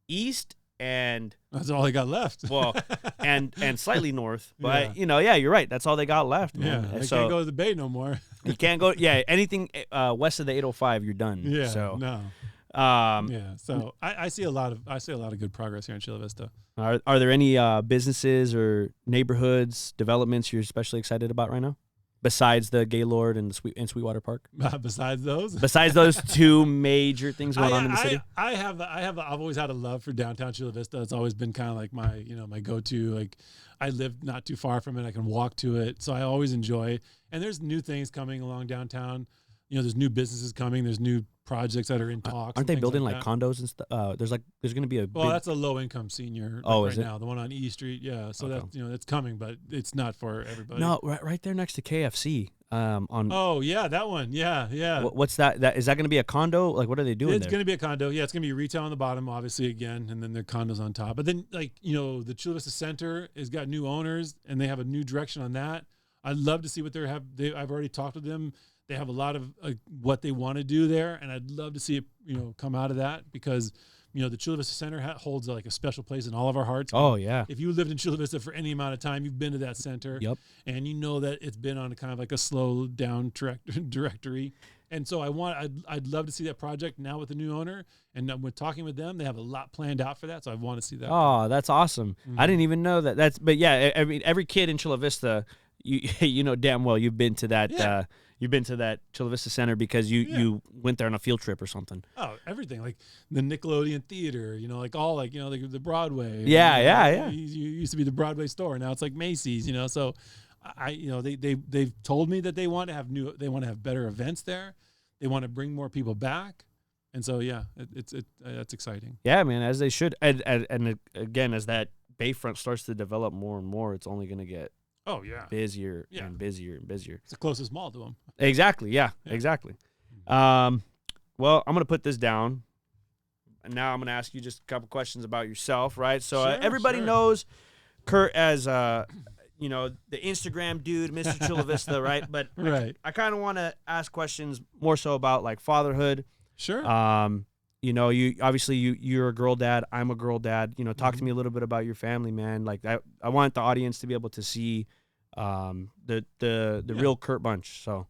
east, and that's all they got left. Well, and slightly north, but you're right. That's all they got left, man. Yeah, they can't go to the Bay no more. You can't go. Yeah, anything west of the 805, you're done. Yeah, so no. So I see a lot of good progress here in Chula Vista. Are there any businesses or neighborhoods developments you're especially excited about right now? Besides the Gaylord and Sweetwater Park, besides those two major things going on in the city, I've always had a love for downtown Chula Vista. It's always been kind of like my my go-to. Like I live not too far from it. I can walk to it, so I always enjoy it. And there's new things coming along downtown. There's new businesses coming. There's new projects that are in talks. Aren't they building like condos and stuff? There's going to be a. Well, that's a low-income senior. Right now, the one on E Street. Yeah, so okay. That's coming, but it's not for everybody. No, right there next to KFC. On. Oh yeah, that one. Yeah. What's that? Is that going to be a condo? Like, what are they doing? It's going to be a condo. Yeah, it's going to be retail on the bottom, obviously again, and then their condos on top. But then, the Chula Vista Center has got new owners, and they have a new direction on that. I'd love to see what I've already talked to them. They have a lot of what they want to do there, and I'd love to see it, come out of that, because, the Chula Vista Center holds like a special place in all of our hearts. Oh yeah. If you lived in Chula Vista for any amount of time, you've been to that center. Yep. And that it's been on a kind of like a slow down directory. And so I'd love to see that project now with the new owner. And when talking with them, they have a lot planned out for that. So I want to see that. Oh, that's awesome. I didn't even know that. But yeah, I mean, every kid in Chula Vista, you know damn well you've been to that. You've been to that Chula Vista Center because you went there on a field trip or something. Oh, everything, like the Nickelodeon Theater, like all like the Broadway. Yeah. You used to be the Broadway store, now it's like Macy's. So they've told me that they want to have better events there. They want to bring more people back, and so that's exciting. Yeah, man, as they should. And again, as that Bayfront starts to develop more and more, it's only going to get busier and busier and busier. It's the closest mall to them. Exactly. Yeah. Exactly. Well, I'm going to put this down, and now I'm going to ask you just a couple questions about yourself, right? So everybody knows Kurt as the Instagram dude, Mr. Chula Vista, right? But I kind of want to ask questions more so about like fatherhood. Sure. You obviously you're a girl dad. I'm a girl dad. Talk to me a little bit about your family, man. Like I want the audience to be able to see the real Kurt Bunch. So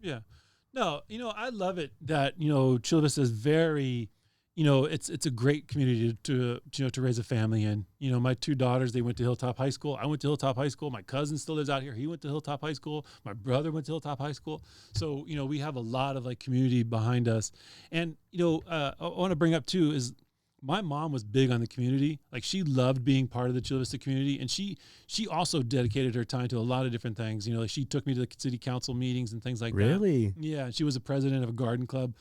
no, I love it that Chula Vista is very, it's a great community to raise a family in. My two daughters, they went to Hilltop High School. I went to Hilltop High School. My cousin still lives out here. He went to Hilltop High School. My brother went to Hilltop High School. So, we have a lot of like community behind us. And, I want to bring up too is my mom was big on the community. Like she loved being part of the Chula Vista community. And she also dedicated her time to a lot of different things. Like she took me to the city council meetings and things like that. Really? Yeah. She was a president of a garden club.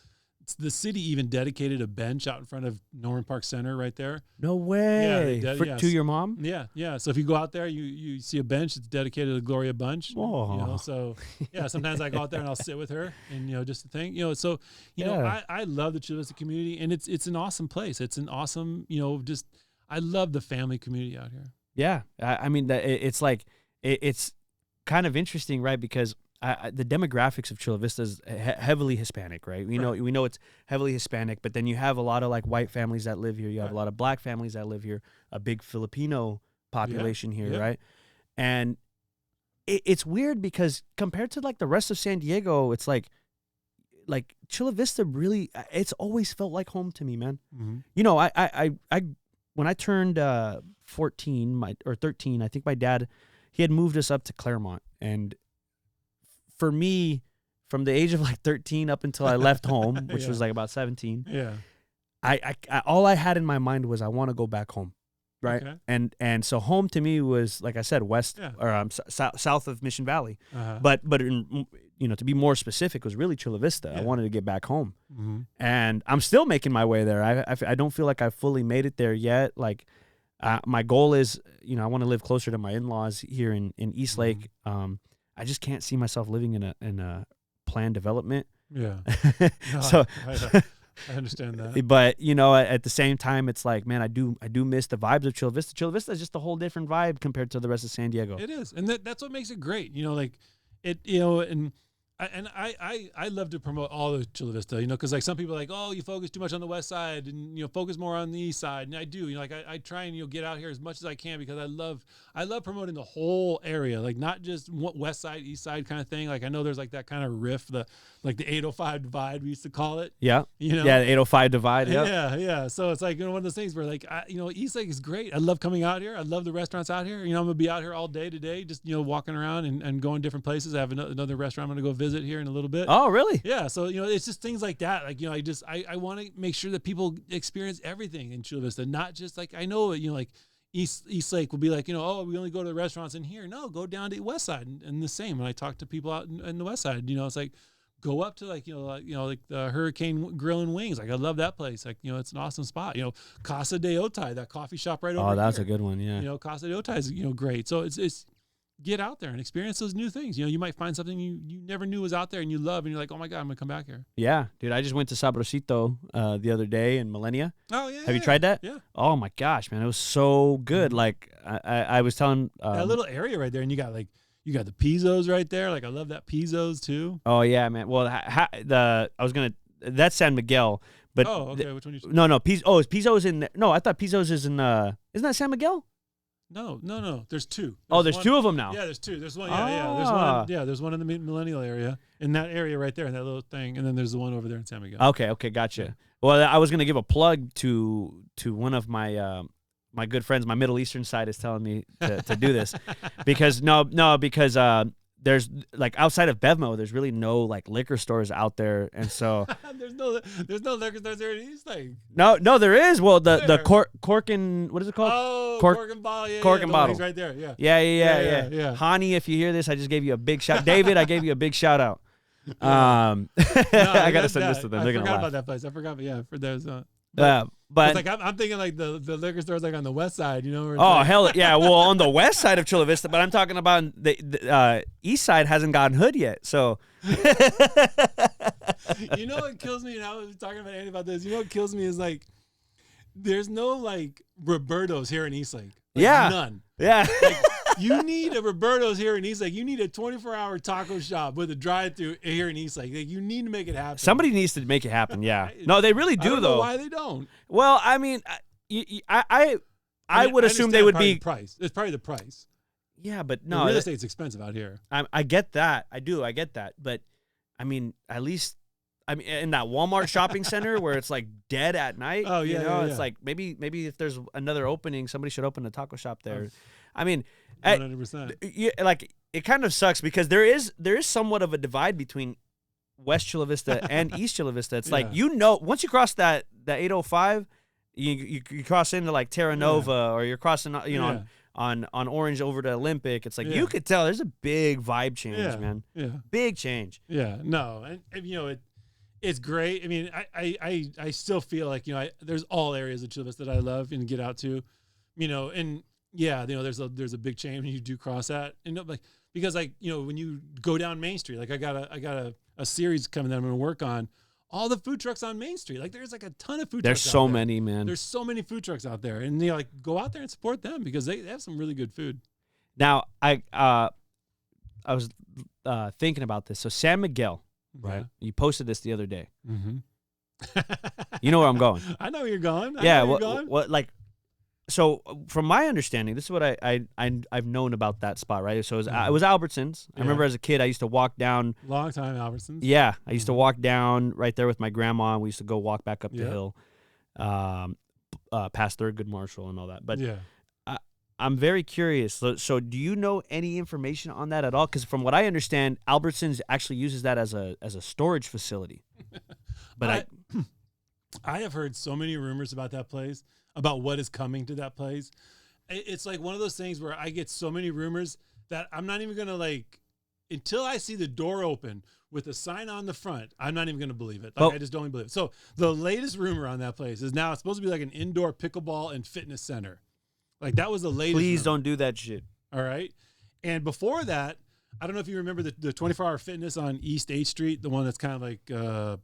The city even dedicated a bench out in front of Norman Park Center right there. No way. To your mom? Yeah. So if you go out there, you see a bench that's dedicated to Gloria Bunch. Oh. So sometimes I go out there and I'll sit with her and just the thing. I love the Chula Vista community, and it's an awesome place. It's an awesome, I love the family community out here. Yeah. I mean it's like it's kind of interesting, right? Because the demographics of Chula Vista is heavily Hispanic, right? We know it's heavily Hispanic, but then you have a lot of like white families that live here. You have a lot of black families that live here, a big Filipino population here, right? And it's weird because compared to like the rest of San Diego, it's like Chula Vista really, it's always felt like home to me, man. Mm-hmm. I when I turned 14 or 13, I think my dad, he had moved us up to Claremont, and for me, from the age of like 13 up until I left home, which was like about 17, I all I had in my mind was I want to go back home, right? Okay. And so home to me was, like I said, west or south of Mission Valley, but to be more specific, was really Chula Vista. I wanted to get back home, and I'm still making my way there. I don't feel like I fully made it there yet. Like my goal is, I want to live closer to my in-laws here in East Lake. I just can't see myself living in a planned development. Yeah. So I understand that. But at the same time, it's like, man, I do miss the vibes of Chula Vista. Chula Vista is just a whole different vibe compared to the rest of San Diego. It is, and that's what makes it great. And I love to promote all of Chula Vista, because like some people are like, oh, you focus too much on the west side and focus more on the east side. And I do, I try and get out here as much as I can, because I love promoting the whole area, like not just west side, east side kind of thing. Like I know there's like that kind of riff, the 805 divide we used to call it. Yeah. The 805 divide. Yeah. Yeah. So it's like one of those things where like East Lake is great. I love coming out here. I love the restaurants out here. I'm gonna be out here all day today, just walking around and going different places. I have another restaurant I'm gonna go visit here in a little bit. Oh, really? Yeah. So it's just things like that. Like I want to make sure that people experience everything in Chula Vista, not just like I know like East Lake will be like oh, we only go to the restaurants in here. No, go down to the west side and the same. When I talk to people out in the west side, it's like go up to like the Hurricane Grill and Wings. Like I love that place. Like it's an awesome spot. Casa de Otay, that coffee shop right over here. Oh, that's a good one. Yeah. Casa de Otay is great. So it's get out there and experience those new things. You might find something you never knew was out there and you love, and you're like, oh my God, I'm gonna come back here. Yeah, dude. I just went to Sabrosito the other day in Millenia. Oh yeah. Have you tried that? Yeah. Oh my gosh, man, it was so good. Mm-hmm. Like I was telling that little area right there, and you got the Pizzos right there. Like I love that Pizzos too. Oh yeah, man. Well, that's San Miguel. But which one? No, Pizzo's in. No, I thought Pizzo's is in. Isn't that San Miguel? No. There's two. There's one, two of them now. Yeah, there's two. There's one. Yeah. There's one. Yeah, there's one in the Millennial area, in that area right there, in that little thing, and then there's the one over there in San Miguel. Okay, gotcha. Yeah. Well, I was gonna give a plug to one of my my good friends. My Middle Eastern side is telling me to do this because there's like outside of Bevmo, there's really no like liquor stores out there, and so there's no liquor stores there in Eastlake. No, there is. Well, the cork and what is it called? Oh, cork and bottle. Yeah, cork and bottle. Right there. Yeah. Yeah. Hani, if you hear this, I just gave you a big shout. David, I gave you a big shout out. I gotta send this to them. They're gonna laugh. I forgot about that place. I forgot, but yeah, for those. But like I'm thinking like the liquor stores like on the west side, you know? Oh hell yeah! Well, on the west side of Chula Vista, but I'm talking about the east side hasn't gotten hood yet. So you know what kills me? And I was talking about Andy about this. You know what kills me is like there's no like Roberto's here in Eastlake. Like, none. Yeah. Like, you need a Roberto's here in Eastlake. You need a 24-hour taco shop with a drive-through here in Eastlake. Like, you need to make it happen. Somebody needs to make it happen. Yeah. No, they really do. I don't though. know why they don't. Well, I mean, I would assume they would be. The price. It's probably the price. Yeah, but no, real estate's expensive out here. I get that. I get that. But I mean, at least. I mean, in that Walmart shopping center where it's like dead at night. Oh yeah, it's like maybe if there's another opening, somebody should open a taco shop there. I mean, 100%. Like it kind of sucks because there is somewhat of a divide between West Chula Vista and East Chula Vista. It's like once you cross that 805, you cross into like Terra Nova or you're crossing on Orange over to Olympic. It's like you could tell there's a big vibe change, man. Yeah, big change. Yeah, no, and you know it's great. I mean, I still feel like there's all areas of Chula Vista that I love and get out to, and there's a big change when you do cross that, and like because like when you go down Main Street, like I got a series coming that I'm going to work on. All the food trucks on Main Street, like there's like a ton of food trucks. There's so many, man. There's so many food trucks out there, and like go out there and support them because they have some really good food. Now I was thinking about this. So San Miguel. Right. Yeah. You posted this the other day. Mm-hmm. You know where I'm going. I know where you're going. What like so from my understanding, this is what I've known about that spot, right? So it was Albertsons. I remember as a kid I used to walk down long time Albertsons. Yeah. I used to walk down right there with my grandma and we used to go walk back up the hill. Past Thurgood Marshall and all that. But I'm very curious. So do you know any information on that at all? Because from what I understand, Albertsons actually uses that as a storage facility. But I have heard so many rumors about that place, about what is coming to that place. It's like one of those things where I get so many rumors that I'm not even going to until I see the door open with a sign on the front, I'm not even going to believe it. I just don't even believe it. So the latest rumor on that place is now it's supposed to be like an indoor pickleball and fitness center. Like that was the latest. Please don't do that shit. All right. And before that, I don't know if you remember the 24-hour fitness on East 8th Street, the one that's kind of like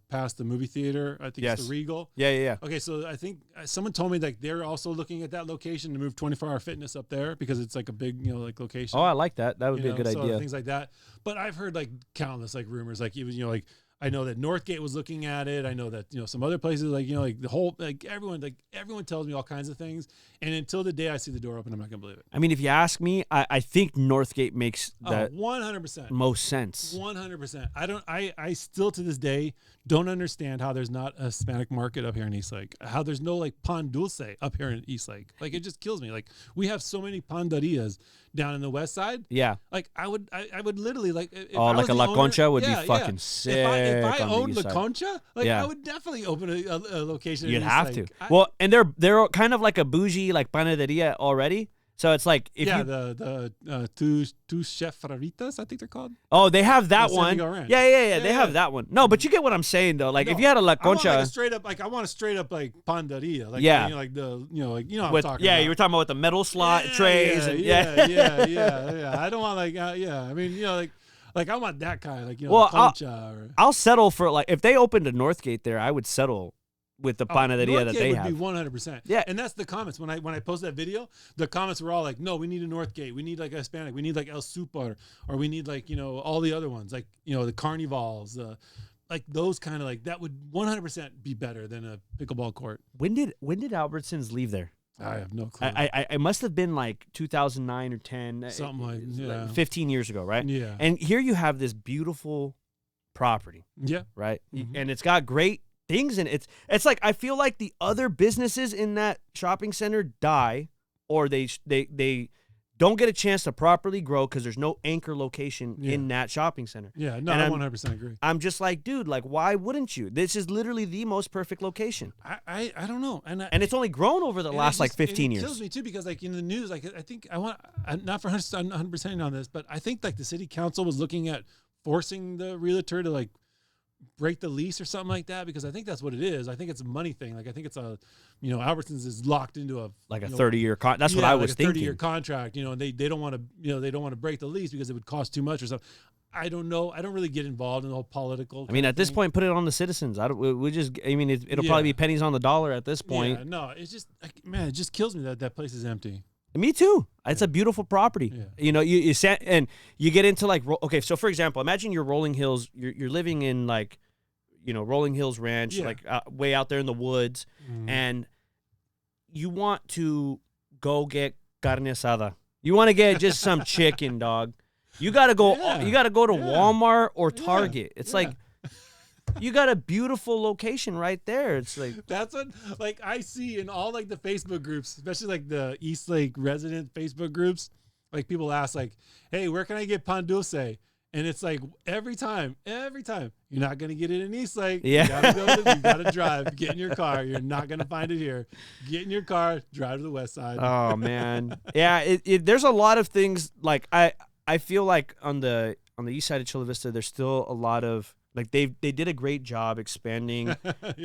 past the movie theater. I think it's the Regal. Yeah. Okay, so I think someone told me like they're also looking at that location to move 24-hour fitness up there because it's like a big, like location. Oh, I like that. That would be a good idea. Things like that. But I've heard like countless like rumors, like even like I know that Northgate was looking at it. I know that some other places like like the whole everyone tells me all kinds of things. And until the day I see the door open, I'm not gonna believe it. I mean, if you ask me, I think Northgate makes that 100% most sense. 100%. I still to this day don't understand how there's not a Hispanic market up here in Eastlake. How there's no like pan dulce up here in Eastlake. Like it just kills me. Like we have so many panderias down in the west side. Yeah. Like I would literally like if like a La Concha would be fucking sick. If I owned La Concha, I would definitely open a location. You'd have to. And they're kind of like a bougie like panaderia already. So it's like if the two chef favoritas, I think they're called. Oh, they have that one. Yeah. They have that one. No, but you get what I'm saying though. Like if you had a La Concha, I want a straight up like panderia. Like, how I'm talking about. You were talking about with the metal slot trays. Yeah. I don't want I mean like I want that kind La Concha. I'll settle for like if they opened a Northgate there, I would settle with the panaderia that they have. Would be 100%. Yeah. And that's the comments. When I posted that video, the comments were all like, no, we need a Northgate. We need like a Hispanic. We need like El Super. Or we need like, all the other ones. Like, the Carnivals. Like those kind of like, that would 100% be better than a pickleball court. When did Albertsons leave there? I have no clue. I must have been like 2009 or 10. Something like 15 years ago, right? Yeah. And here you have this beautiful property. Yeah. Right? Mhm. And it's got great things in it. It's like I feel like the other businesses in that shopping center die, or they don't get a chance to properly grow because there's no anchor location in that shopping center. Yeah, no, And I 100% agree. I'm just like, dude, like, why wouldn't you? This is literally the most perfect location. I don't know. And it's only grown over the last, like, 15 years. It kills me, too, because, like, in the news, like, I think not for 100% on this, but I think, like, the city council was looking at forcing the realtor to, like, break the lease or something like that, because I think that's what it is. I think it's a money thing. Like, I think it's Albertsons is locked into a 30-year contract. That's what I was thinking. 30-year contract, and they don't want to, they don't want to break the lease because it would cost too much or something. I don't know. I don't really get involved in the whole political. I mean, at this point, put it on the citizens. It'll probably be pennies on the dollar at this point. Yeah, no, it's just, man, it just kills me that place is empty. Me too. It's a beautiful property. Yeah. You and you get into like, okay, so for example, imagine you're Rolling Hills. You're living in like, Rolling Hills Ranch, like way out there in the woods, and you want to go get carne asada. You want to get just some chicken, dog. You gotta go. Yeah. You gotta go to Walmart or Target. It's like you got a beautiful location right there. It's like that's what like I see in all like the Facebook groups, especially like the East Lake resident Facebook groups. Like people ask like, "Hey, where can I get pan dulce?" And it's like every time, you're not gonna get it in East Lake. Yeah, you gotta drive. Get in your car. You're not gonna find it here. Get in your car. Drive to the west side. Oh man, yeah. There's a lot of things like I feel like on the east side of Chula Vista, there's still a lot of like they did a great job expanding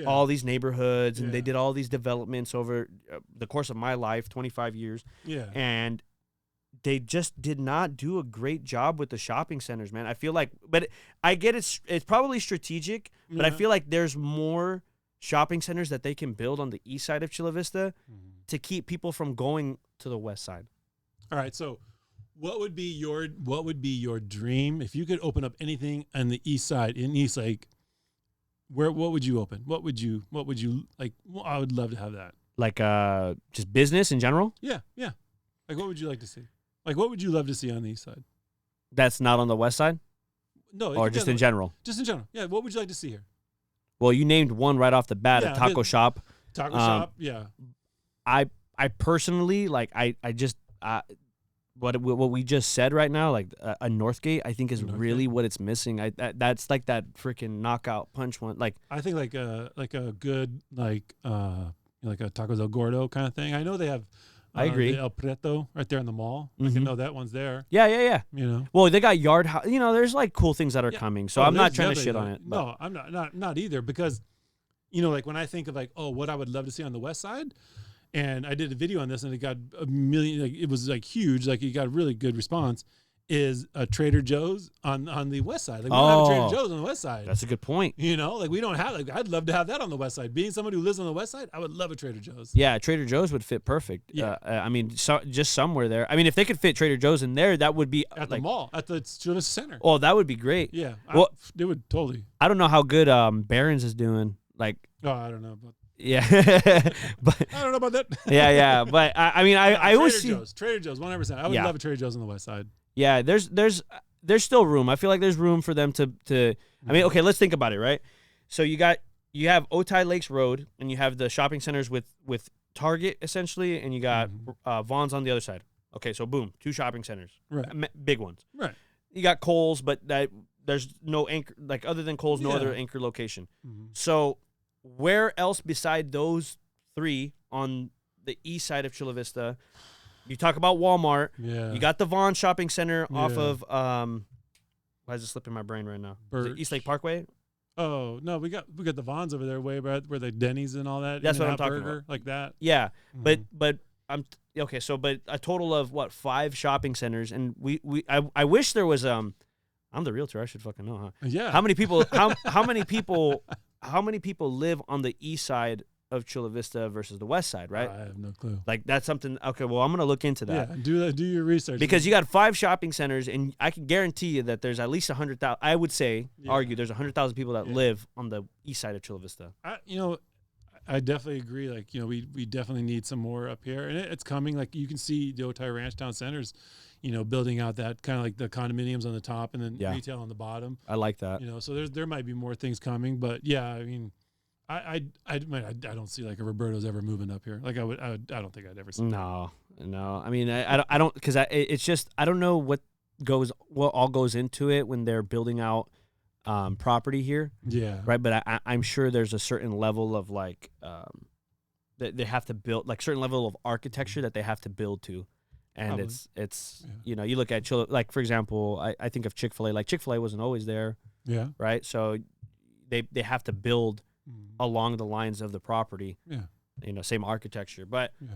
all these neighborhoods, and they did all these developments over the course of my life, 25 years. Yeah, and they just did not do a great job with the shopping centers, man. I feel like, but I get it's probably strategic, but I feel like there's more shopping centers that they can build on the east side of Chula Vista to keep people from going to the west side. All right, so what would be your dream if you could open up anything on the east side in East Lake? What would you open? What would you like? Well, I would love to have that. Like just business in general? Yeah. Like what would you like to see? Like what would you love to see on the east side? That's not on the west side? No, or just in general? Just in general. Yeah, what would you like to see here? Well, you named one right off the bat, a taco shop. Taco shop, yeah. I personally like what we just said right now, like a Northgate, I think is really what it's missing. That's like that freaking knockout punch one. Like I think like a good like a Tacos El Gordo kind of thing. I know they have. I agree. The El Preto right there in the mall. I know that one's there. Yeah. Well, they got Yard House. There's like cool things that are coming. So I'm not trying to shit on it. But. No, I'm not either, because like when I think of like, what I would love to see on the west side, and I did a video on this and it got a million, like it was like huge, like it got a really good response, is a Trader Joe's on the west side. Like we don't have a Trader Joe's on the west side. That's a good point. Like we don't have, like I'd love to have that on the west side. Being somebody who lives on the west side, I would love a Trader Joe's. Yeah, Trader Joe's would fit perfect. Yeah. I mean, just somewhere there. I mean, if they could fit Trader Joe's in there, that would be at the mall, at the Chula Vista Center. Oh, that would be great. Yeah. Well, they would totally. I don't know how good Barron's is doing. Like. Oh, I don't know. Yeah, but I don't know about that. yeah. But I mean, I always see Trader Joe's 100%. I would love a Trader Joe's on the west side. Yeah, there's still room. I feel like there's room for them to. I mean, okay, let's think about it, right? So you have Otay Lakes Road, and you have the shopping centers with Target essentially, and you got Vaughn's on the other side. Okay, so boom, 2 shopping centers, right? Big ones, right? You got Kohl's, but there's no anchor, like other than Kohl's, no other anchor location. So where else beside those 3 on the east side of Chula Vista? You talk about Walmart. Yeah. You got the Vaughn Shopping Center off of why is it slipping my brain right now? Is it East Lake Parkway? Oh no, we got the Vaughn's over there, way where the Denny's and all that. That's what I'm talking about. Like that. Yeah, but I'm okay. So, but a total of 5 shopping centers, and I wish there was I'm the realtor. I should fucking know, huh? Yeah. How many people? How many people live on the east side of Chula Vista versus the west side, right? I have no clue. Like that's something. Okay, well, I'm gonna look into that. Yeah, do your research, because you got 5 shopping centers, and I can guarantee you that there's at least 100,000. I would say, argue, there's 100,000 people that live on the east side of Chula Vista. I definitely agree. Like, we definitely need some more up here, and it's coming. Like, you can see the Otay Ranch Town Centers, building out that kind of like the condominiums on the top and then retail on the bottom. I like that. So there might be more things coming, but yeah, I mean, I don't see like a Roberto's ever moving up here. Like I don't think I'd ever see. No. I mean, I don't, because it's just, I don't know what all goes into it when they're building out property here. Yeah. Right. But I'm sure there's a certain level of like that they have to build, like certain level of architecture that they have to build to. And Probably. it's you look at Chula, like for example, I think of Chick-fil-A. Like Chick-fil-A wasn't always there. Yeah. Right. So they have to build along the lines of the property. Yeah. Same architecture. But yeah.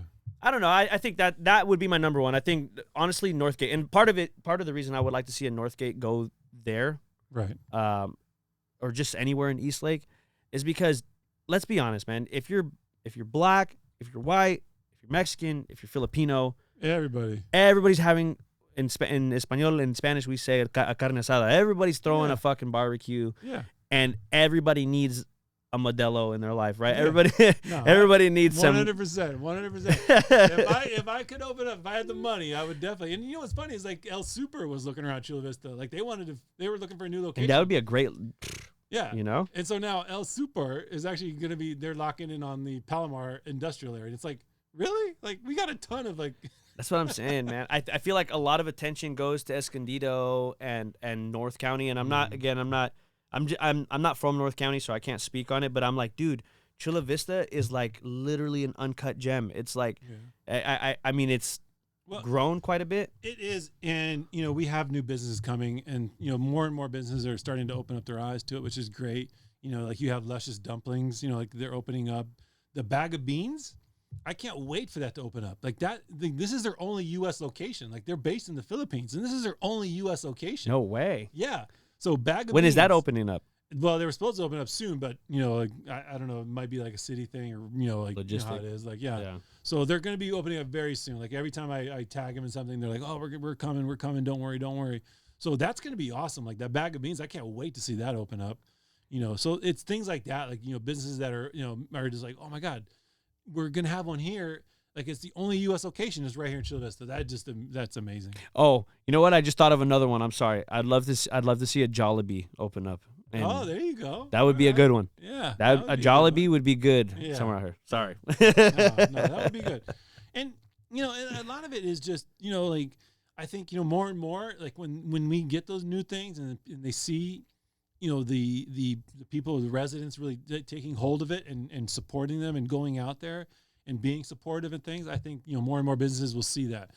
I don't know. I think that would be my number one. I think honestly Northgate, and part of the reason I would like to see a Northgate go there, right, or just anywhere in Eastlake, is because let's be honest, man. If you're black, if you're white, if you're Mexican, if you're Filipino, everybody's having in Espanol, in Spanish we say a carne asada. Everybody's throwing a fucking barbecue. Yeah. And everybody needs a Modelo in their life, right? Yeah. Everybody needs 100%. If I could open up, if I had the money, I would definitely. And what's funny is like El Super was looking around Chula Vista, like they were looking for a new location. And that would be a great, yeah, And so now El Super is actually going to be, they're locking in on the Palomar industrial area. It's like, really? Like we got a ton of like. That's what I'm saying, man. I feel like a lot of attention goes to Escondido and North County, and I'm not from North County, so I can't speak on it, but I'm like, dude, Chula Vista is like literally an uncut gem. It's like, I mean, it's grown quite a bit. It is, and we have new businesses coming, and more and more businesses are starting to open up their eyes to it, which is great. Like you have Luscious Dumplings, like they're opening up the Bag of Beans. I can't wait for that to open up. Like that, this is their only U.S. location. Like they're based in the Philippines, and this is their only U.S. location. No way. Yeah. So Bag of When Beans, is that opening up? Well, they were supposed to open up soon, but like, I don't know. It might be like a city thing, or like logistic. How it is. Like yeah. So they're going to be opening up very soon. Like every time I tag them in something, they're like, "Oh, we're coming. Don't worry." So that's going to be awesome. Like that Bag of Beans, I can't wait to see that open up. So it's things like that. Like businesses that are are just like, "Oh my God, we're going to have one here." Like it's the only U.S. location is right here in Chula Vista. That's amazing. Oh, you know what? I just thought of another one. I'm sorry. I'd love to see a Jollibee open up. And there you go. That would be a good one. Yeah. A Jollibee would be good somewhere out here. Sorry. No, that would be good. And a lot of it is just like I think more and more like when we get those new things and they see the people, the residents really taking hold of it and supporting them and going out there and being supportive and things, I think more and more businesses will see that,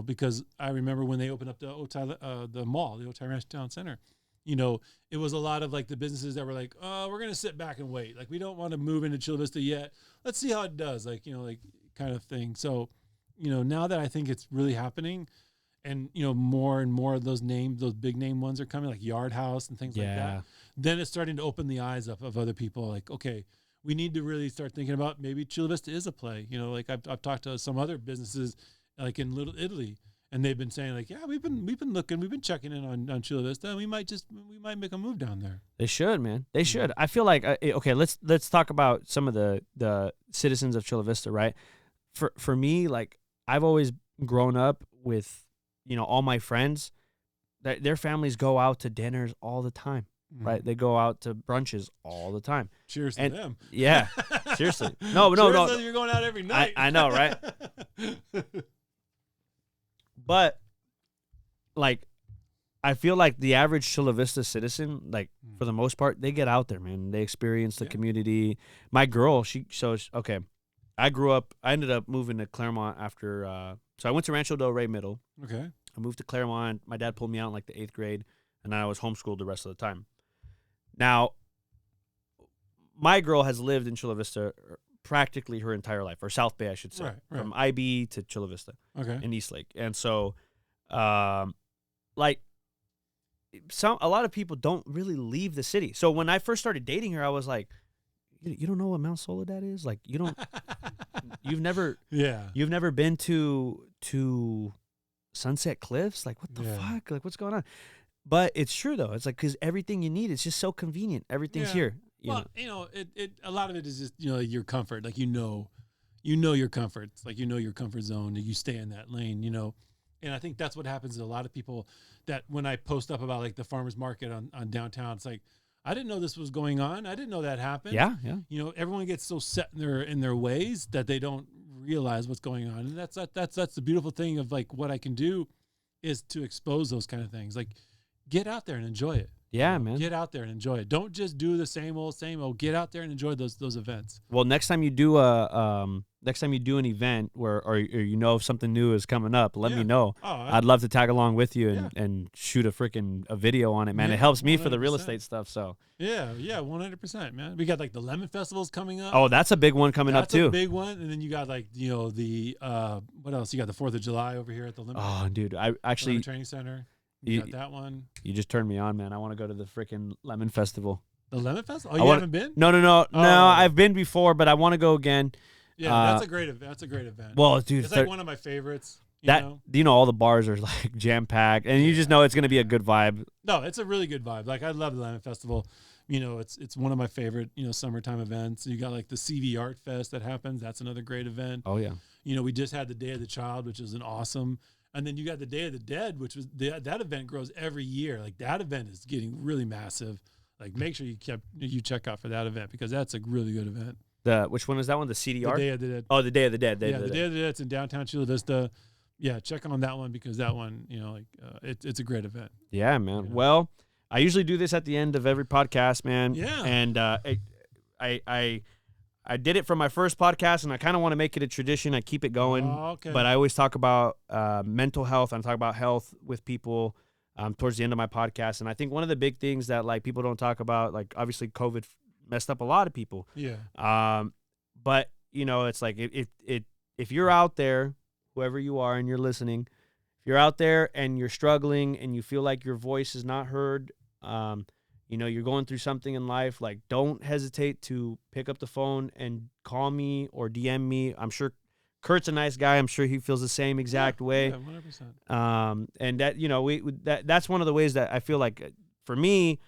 because I remember when they opened up the mall, the Otay Ranch Town Center, it was a lot of like the businesses that were like, oh, we're gonna sit back and wait, like we don't want to move into Chula Vista yet. Let's see how it does, like like kind of thing. So, now that I think it's really happening, and more and more of those big name ones are coming, like Yard House and things like that. Then it's starting to open the eyes of other people, like okay, we need to really start thinking about maybe Chula Vista is a play. Like I've talked to some other businesses like in Little Italy, and they've been saying like, yeah, we've been looking, we've been checking in on Chula Vista, and we might make a move down there. They should, man. They should. I feel like okay, let's talk about some of the citizens of Chula Vista, right? For me, like I've always grown up with all my friends, their families go out to dinners all the time. Right, they go out to brunches all the time. Cheers to them. Yeah, seriously. No. You're going out every night. I know, right? But like, I feel like the average Chula Vista citizen, like for the most part, they get out there, man. They experience the community. My girl, okay. I ended up moving to Claremont after. So I went to Rancho Del Rey Middle. Okay. I moved to Claremont. My dad pulled me out in like the 8th grade, and then I was homeschooled the rest of the time. Now, my girl has lived in Chula Vista practically her entire life, or South Bay, I should say, right. From IB to Chula Vista, in Eastlake. And so, like, a lot of people don't really leave the city. So when I first started dating her, I was like, you don't know what Mount Soledad is? Like, you've never been to Sunset Cliffs? Like, what the fuck? Like, what's going on? But it's true, though. It's like, because everything you need is just so convenient. Everything's here. know. It a lot of it is just your comfort, like your comfort, like your comfort zone, and you stay in that lane, and I think that's what happens to a lot of people. That when I post up about like the farmers market on downtown, it's like, I didn't know this was going on. I didn't know that happened. Yeah. Everyone gets so set in their ways that they don't realize what's going on, and that's the beautiful thing of like what I can do is to expose those kind of things. Like, get out there and enjoy it. Yeah, man. Get out there and enjoy it. Don't just do the same old. Get out there and enjoy those events. Well, next time you do an event or if something new is coming up, let me know. I'd love to tag along with you and shoot a video on it, man. It helps me 100%. For the real estate stuff. So yeah, 100%, man. We got like the lemon festivals coming up. Oh, that's a big one coming up too. That's a big one, and then you got like the what else? You got the 4th of July over here at the lemon. Oh, dude, I actually training center. You got that one. You just turned me on, man. I want to go to the freaking lemon festival. The lemon festival? Oh, you haven't been? No. I've been before, but I want to go again. Yeah, that's a great event. That's a great event. Well, dude, it's like one of my favorites. All the bars are like jam packed, and you just know it's gonna be a good vibe. No, it's a really good vibe. Like, I love the lemon festival. It's one of my favorite summertime events. You got like the CV Art Fest that happens. That's another great event. Oh yeah. We just had the Day of the Child, which is an awesome. And then you got the Day of the Dead, which was that event grows every year. Like, that event is getting really massive. Like, make sure you check out for that event, because that's a really good event. Which one is that one? The CDR? The Day of the Dead. Oh, the Day of the Dead. The Day of the Dead. It's in downtown Chula Vista. Yeah, check on that one, because that one, it's a great event. Yeah, man. Well, I usually do this at the end of every podcast, man. Yeah. And I did it for my first podcast, and I kind of want to make it a tradition. I keep it going. Oh, okay. But I always talk about mental health. I talk about health with people towards the end of my podcast. And I think one of the big things that like people don't talk about, like obviously COVID messed up a lot of people. Yeah. But it's like if you're out there, whoever you are, and you're listening, if you're out there and you're struggling and you feel like your voice is not heard, you're going through something in life, like, don't hesitate to pick up the phone and call me or DM me. I'm sure Kurt's a nice guy. I'm sure he feels the same exact way. Yeah, 100%. And that, that's one of the ways that I feel like, for me,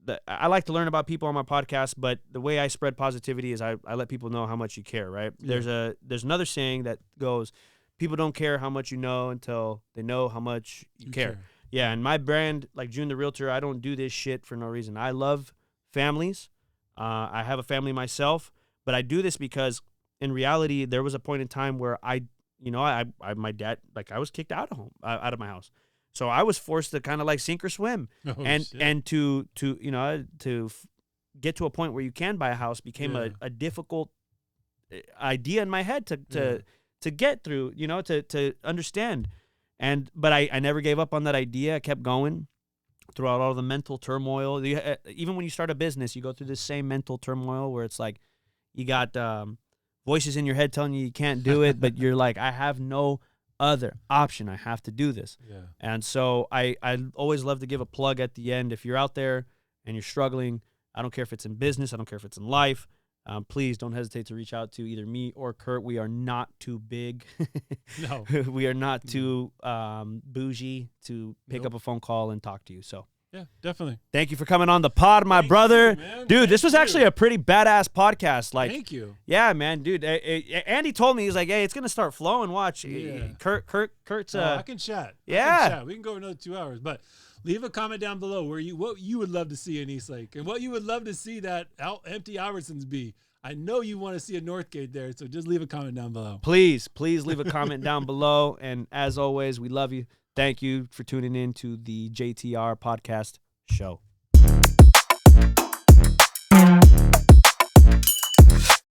that I like to learn about people on my podcast, but the way I spread positivity is I let people know how much you care, right? Yeah. There's another saying that goes, people don't care how much you know until they know how much you care. Yeah, and my brand, like June the Realtor, I don't do this shit for no reason. I love families. I have a family myself, but I do this because in reality, there was a point in time where my dad, like, I was kicked out of my house. So I was forced to kind of like sink or swim. And to get to a point where you can buy a house became a difficult idea in my head to get through, to understand. But I never gave up on that idea. I kept going throughout all the mental turmoil. Even when you start a business, you go through this same mental turmoil where it's like you got voices in your head telling you can't do it, but you're like, I have no other option. I have to do this. Yeah. And so I always love to give a plug at the end. If you're out there and you're struggling, I don't care if it's in business, I don't care if it's in life, please don't hesitate to reach out to either me or Kurt. We are not too big. No. We are not too bougie to pick up a phone call and talk to you. So yeah, definitely. Thank you for coming on the pod, my brother. Dude, this was actually a pretty badass podcast. Like, thank you. Yeah, man, dude. Andy told me, he's like, hey, it's gonna start flowing. Watch. Yeah. Kurt's. I can chat. Yeah. We can go another 2 hours, but leave a comment down below what you would love to see in Eastlake and what you would love to see that empty Albertsons be. I know you want to see a Northgate there, so just leave a comment down below. Please leave a comment down below. And as always, we love you. Thank you for tuning in to the JTR podcast show.